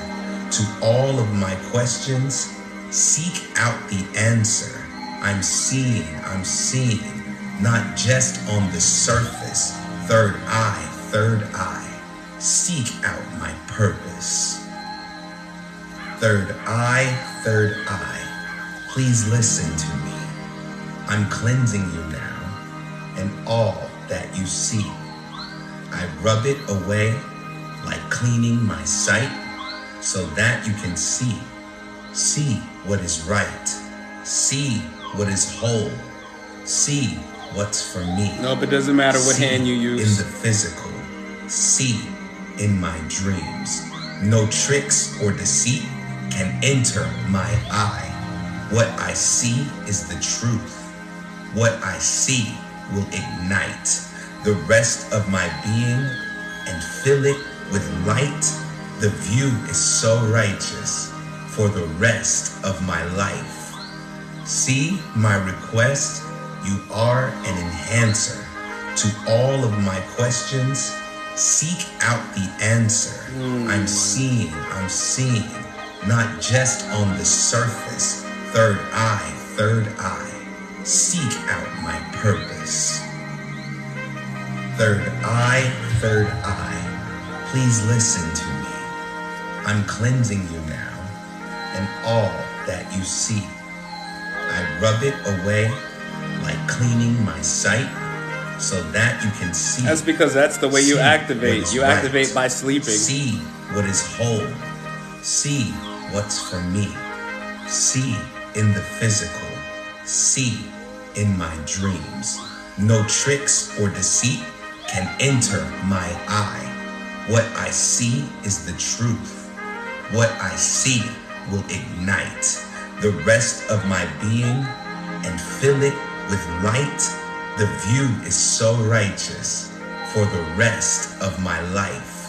to all of my questions. Seek out the answer. I'm seeing, not just on the surface. Third eye, seek out my purpose. Third eye, please listen to me. I'm cleansing you now, and all that you see. I rub it away like cleaning my sight so that you can see. See what is right. See what is whole. See what's for me. Nope, it doesn't matter what hand you use. In the physical. See in my dreams. No tricks or deceit can enter my eye. What I see is the truth. What I see will ignite the rest of my being and fill it with light. The view is so righteous for the rest of my life. See my request, you are an enhancer to all of my questions. Seek out the answer. I'm seeing, not just on the surface. Third eye, seek out my purpose. Third eye, please listen to me. I'm cleansing you now, and all that you see. I rub it away like cleaning my sight so that you can see. That's because that's the way you activate. You activate right. by sleeping. See what is whole. See what's for me. See in the physical. See in my dreams. No tricks or deceit can enter my eye. What I see is the truth. What I see will ignite the rest of my being and fill it with light. The view is so righteous for the rest of my life.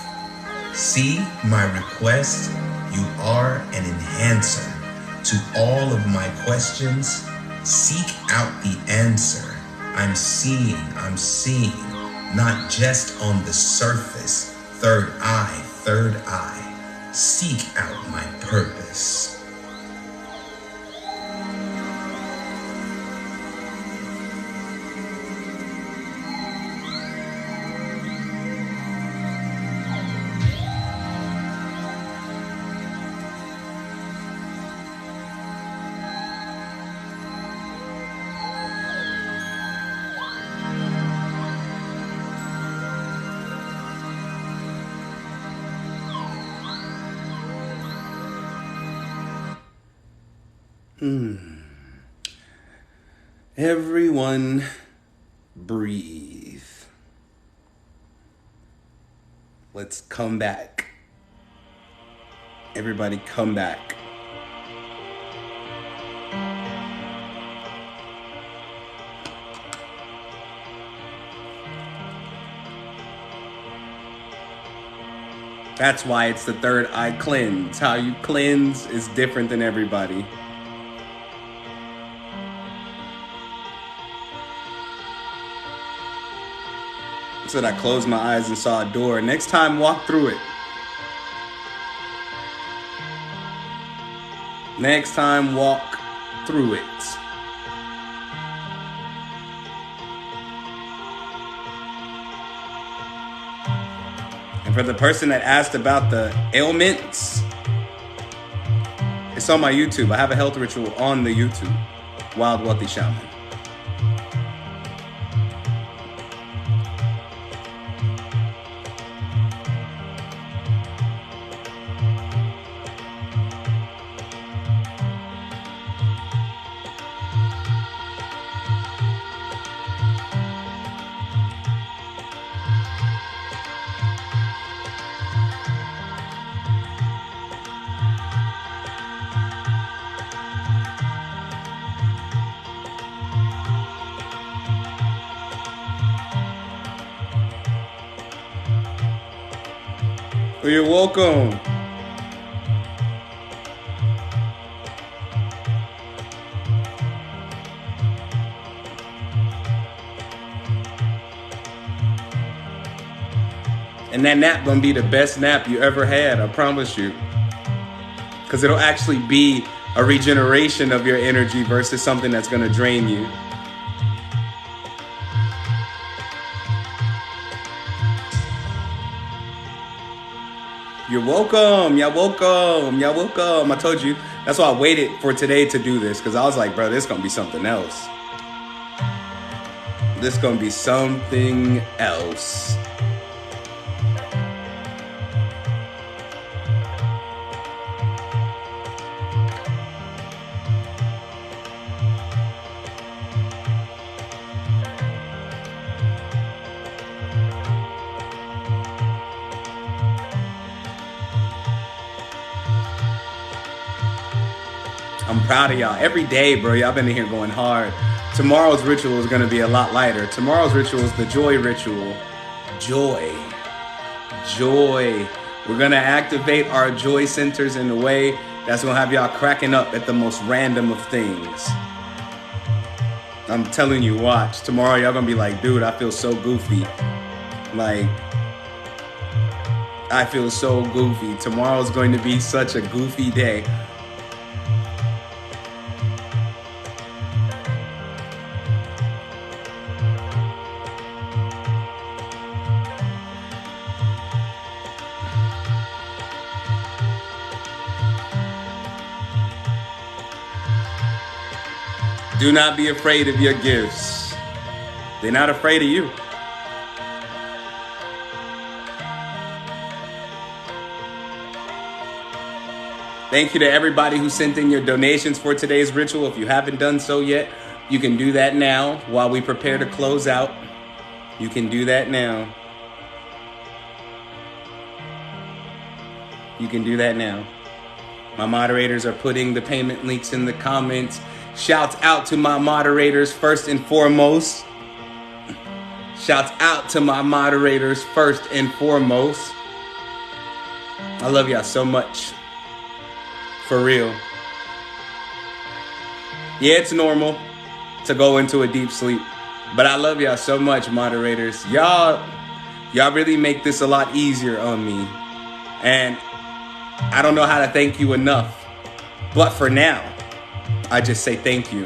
See my request, you are an enhancer to all of my questions. Seek out the answer. I'm seeing, not just on the surface. Third eye, seek out my purpose. Everyone breathe. Let's come back. Everybody come back. That's why it's the third eye cleanse. How you cleanse is different than everybody. Said I closed my eyes and saw a door. Next time, walk through it. Next time, walk through it. And for the person that asked about the ailments, it's on my YouTube. I have a health ritual on the YouTube. Wild Wealthy Shaman. You're welcome. And that nap gonna be the best nap you ever had, I promise you. Because it'll actually be a regeneration of your energy versus something that's gonna drain you. You're welcome. Y'all welcome. Y'all welcome. I told you. That's why I waited for today to do this, because I was like, bro, this is gonna be something else. This is gonna be something else. I'm proud of y'all. Every day, bro, y'all been in here going hard. Tomorrow's ritual is going to be a lot lighter. Tomorrow's ritual is the joy ritual. Joy. Joy. We're going to activate our joy centers in a way that's going to have y'all cracking up at the most random of things. I'm telling you, watch. Tomorrow, y'all going to be like, dude, I feel so goofy. Like, I feel so goofy. Tomorrow's going to be such a goofy day. Do not be afraid of your gifts. They're not afraid of you. Thank you to everybody who sent in your donations for today's ritual. If you haven't done so yet, you can do that now while we prepare to close out. You can do that now. You can do that now. My moderators are putting the payment links in the comments. Shouts out to my moderators first and foremost. Shouts out to my moderators first and foremost. I love y'all so much. For real. Yeah, it's normal to go into a deep sleep. But I love y'all so much, moderators. Y'all really make this a lot easier on me. And I don't know how to thank you enough. But for now, I just say thank you.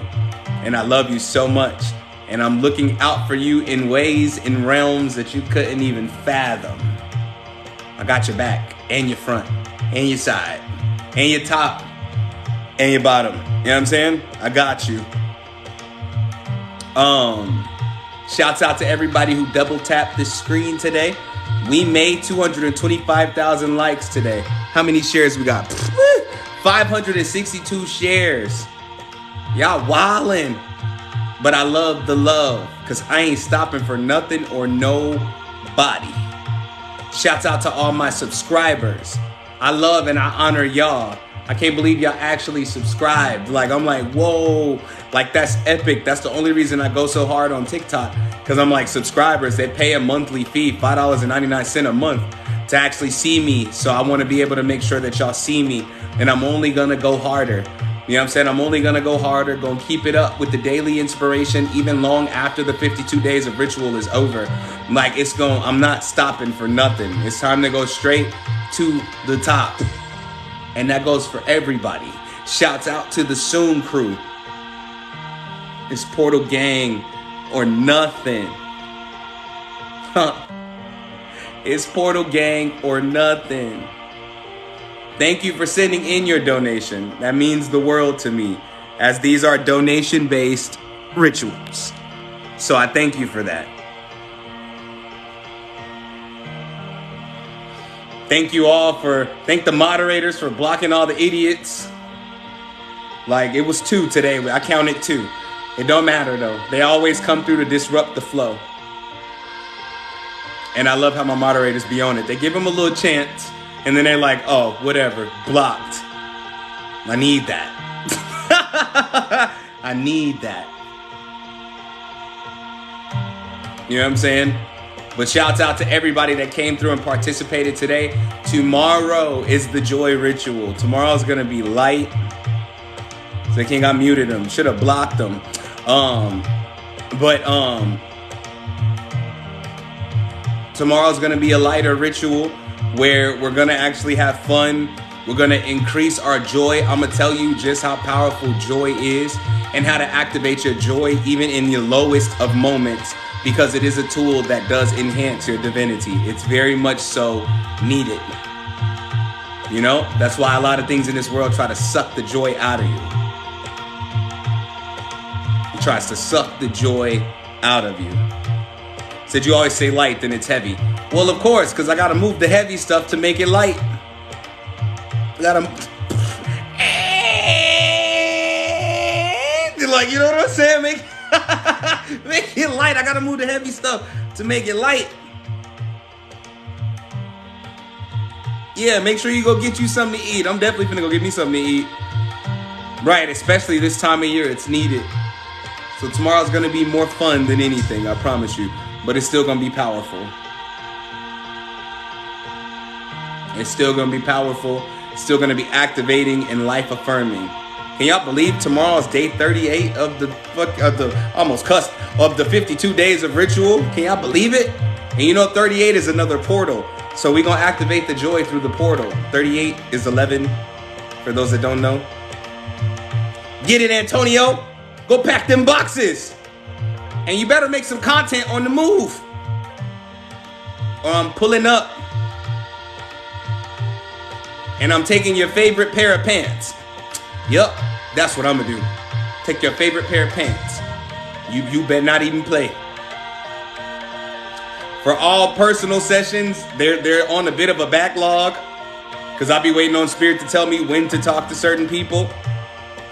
And I love you so much. And I'm looking out for you in ways, in realms that you couldn't even fathom. I got your back and your front and your side and your top and your bottom. You know what I'm saying? I got you. Shouts out to everybody who double tapped this screen today. We made 225,000 likes today. How many shares we got? 562 shares. Y'all wildin'. But I love the love, because I ain't stopping for nothing or nobody. Shouts out to all my subscribers. I love and I honor y'all. I can't believe y'all actually subscribed. Like, I'm like, whoa. Like, that's epic. That's the only reason I go so hard on TikTok. Because I'm like, subscribers, they pay a monthly fee, $5.99 a month, to actually see me. So I want to be able to make sure that y'all see me. And I'm only going to go harder. You know what I'm saying? I'm only going to go harder, going to keep it up with the daily inspiration, even long after the 52 days of ritual is over. Like, I'm not stopping for nothing. It's time to go straight to the top. And that goes for everybody. Shouts out to the Soon crew. It's Portal Gang or nothing. It's Portal Gang or nothing. Thank you for sending in your donation. That means the world to me, as these are donation-based rituals. So I thank you for that. Thank you all thank the moderators for blocking all the idiots. Like, it was 2 today. I counted 2. It don't matter though. They always come through to disrupt the flow. And I love how my moderators be on it. They give them a little chance. And then they're like, oh, whatever, blocked. I need that. I need that. You know what I'm saying? But shouts out to everybody that came through and participated today. Tomorrow is the joy ritual. Tomorrow's going to be light. So King, I muted him. Should have blocked him. Tomorrow's going to be a lighter ritual where we're going to actually have fun. We're going to increase our joy. I'm going to tell you just how powerful joy is and how to activate your joy even in your lowest of moments, because it is a tool that does enhance your divinity. It's very much so needed. You know, that's why a lot of things in this world try to suck the joy out of you. It tries to suck the joy out of you. Said you always say light, then it's heavy. Well, of course, because I got to move the heavy stuff to make it light. I got to... Like, you know what I'm saying? Make it light. I got to move the heavy stuff to make it light. Yeah, make sure you go get you something to eat. I'm definitely finna go get me something to eat. Right, especially this time of year, it's needed. So tomorrow's gonna be more fun than anything, I promise you. But it's still gonna be powerful. It's still gonna be powerful. It's still gonna be activating and life affirming. Can y'all believe tomorrow's day 38 of the 52 days of ritual? Can y'all believe it? And you know 38 is another portal. So we're going to activate the joy through the portal. 38 is 11, for those that don't know. Get it, Antonio. Go pack them boxes. And you better make some content on the move. Or I'm pulling up. And I'm taking your favorite pair of pants. Yup, that's what I'm going to do. Take your favorite pair of pants. You better not even play. For all personal sessions, they're on a bit of a backlog because I'll be waiting on Spirit to tell me when to talk to certain people.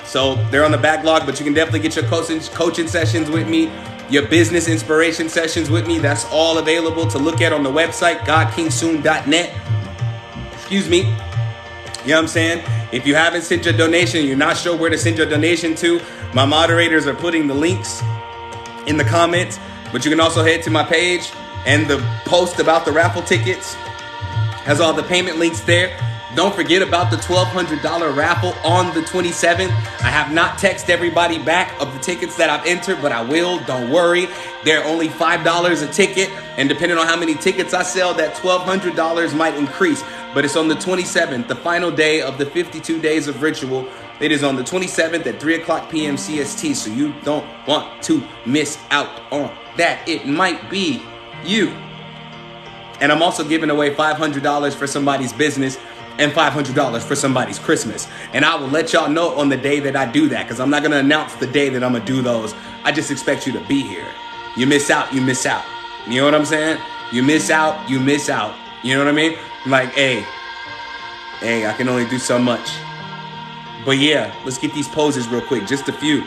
So they're on the backlog, but you can definitely get your coaching sessions with me, your business inspiration sessions with me. That's all available to look at on the website, godkingsoon.net. Excuse me. You know what I'm saying? If you haven't sent your donation, you're not sure where to send your donation to, my moderators are putting the links in the comments, but you can also head to my page. And the post about the raffle tickets has all the payment links there. Don't forget about the $1,200 raffle on the 27th. I have not texted everybody back of the tickets that I've entered, but I will. Don't worry. They're only $5 a ticket. And depending on how many tickets I sell, that $1,200 might increase. But it's on the 27th, the final day of the 52 days of ritual. It is on the 27th at 3 o'clock p.m. CST. So you don't want to miss out on that. It might be you. And I'm also giving away $500 for somebody's business and $500 for somebody's Christmas. And I will let y'all know on the day that I do that, because I'm not going to announce the day that I'm going to do those. I just expect you to be here. You miss out, you miss out. You know what I'm saying? You miss out, you miss out. You know what I mean? Like, hey, I can only do so much. But yeah, let's get these poses real quick. Just a few.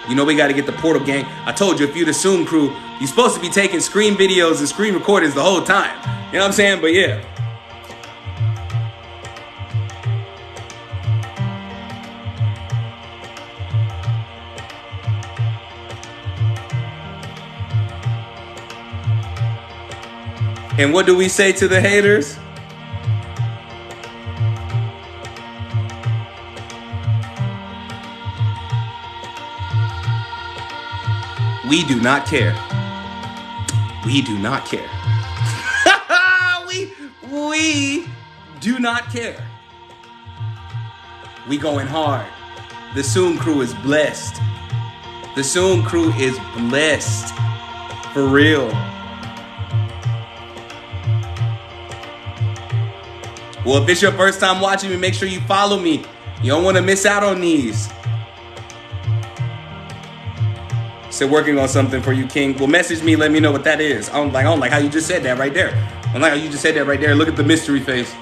You know we got to get the portal gang. I told you, if you're the Zoom crew, you're supposed to be taking screen videos and screen recordings the whole time. You know what I'm saying? But yeah. And what do we say to the haters? We do not care. We do not care. we do not care. We going hard. The Zoom crew is blessed. The Zoom crew is blessed. For real. Well, if it's your first time watching me, make sure you follow me. You don't want to miss out on these. Still working on something for you, King. Well, message me, let me know what that is. I don't like how you just said that right there. I don't like how you just said that right there. Look at the mystery face.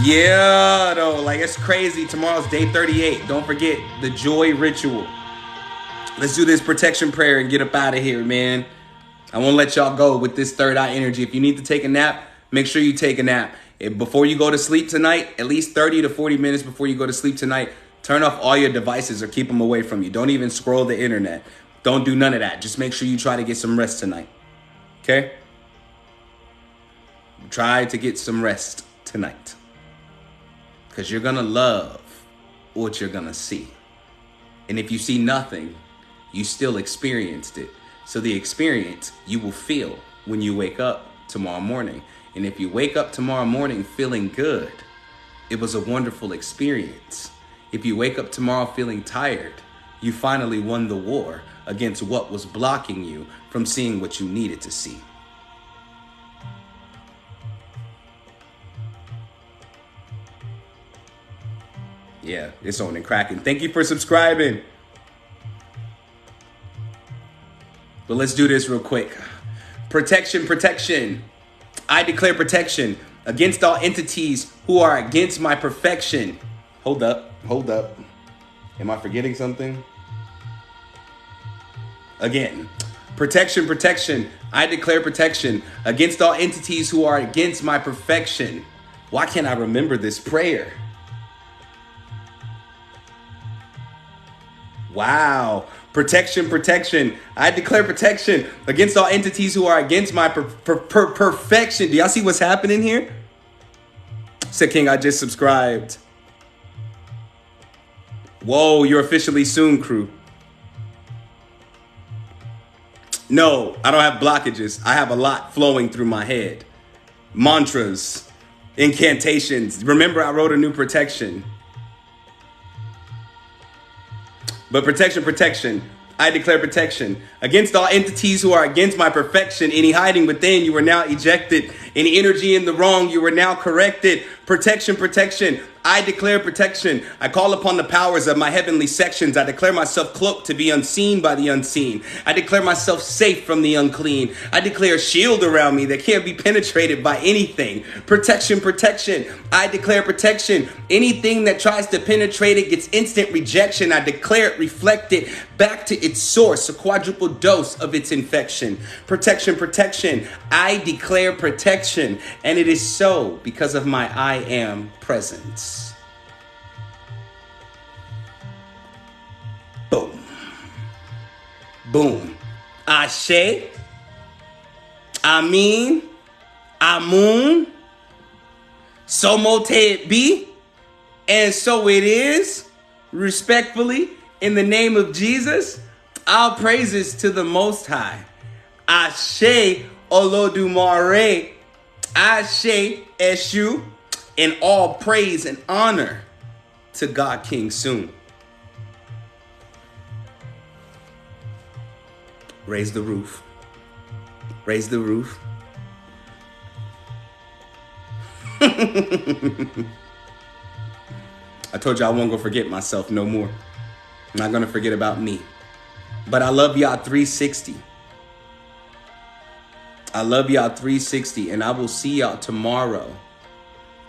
Yeah, though, like it's crazy. Tomorrow's day 38. Don't forget the joy ritual. Let's do this protection prayer and get up out of here, man. I won't let y'all go with this third eye energy. If you need to take a nap, make sure you take a nap. Before you go to sleep tonight, at least 30 to 40 minutes before you go to sleep tonight, turn off all your devices or keep them away from you. Don't even scroll the internet. Don't do none of that. Just make sure you try to get some rest tonight. Okay? Try to get some rest tonight. Because you're going to love what you're gonna see. And if you see nothing, you still experienced it. So the experience you will feel when you wake up tomorrow morning. And if you wake up tomorrow morning feeling good, it was a wonderful experience. If you wake up tomorrow feeling tired, you finally won the war against what was blocking you from seeing what you needed to see. Yeah, it's on and cracking. Thank you for subscribing. But let's do this real quick. Protection, protection. I declare protection against all entities who are against my perfection. Hold up, hold up. Am I forgetting something? Again, protection, protection. I declare protection against all entities who are against my perfection. Why can't I remember this prayer? Wow. Protection, protection. I declare protection against all entities who are against my perfection. Do y'all see what's happening here? Said King, I just subscribed. Whoa, you're officially soon, crew. No, I don't have blockages. I have a lot flowing through my head. Mantras, incantations. Remember, I wrote a new protection. But protection, protection. I declare protection against all entities who are against my perfection. Any hiding within, you are now ejected. Any energy in the wrong, you are now corrected. Protection, protection. I declare protection. I call upon the powers of my heavenly sections. I declare myself cloaked to be unseen by the unseen. I declare myself safe from the unclean. I declare a shield around me that can't be penetrated by anything. Protection, protection. I declare protection. Anything that tries to penetrate it gets instant rejection. I declare it reflected back to its source, a quadruple dose of its infection. Protection, protection. I declare protection. And it is so because of my I am presence. Boom. Boom. Ashe. Amin. Amun. So mote it be. And so it is. Respectfully, in the name of Jesus, all praises to the Most High. Ashe Olodumare. Ashe Eshu. And all praise and honor to God King Soon. Raise the roof. Raise the roof. I told you I won't go forget myself no more. I'm not going to forget about me. But I love y'all 360. I love y'all 360. And I will see y'all tomorrow.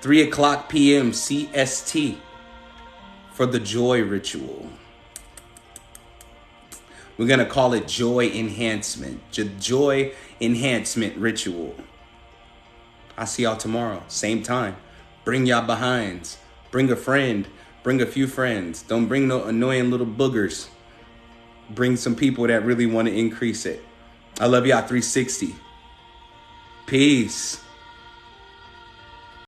3 o'clock p.m. CST for the joy ritual. We're going to call it joy enhancement. Joy enhancement ritual. I'll see y'all tomorrow. Same time. Bring y'all behinds. Bring a friend. Bring a few friends. Don't bring no annoying little boogers. Bring some people that really want to increase it. I love y'all 360. Peace.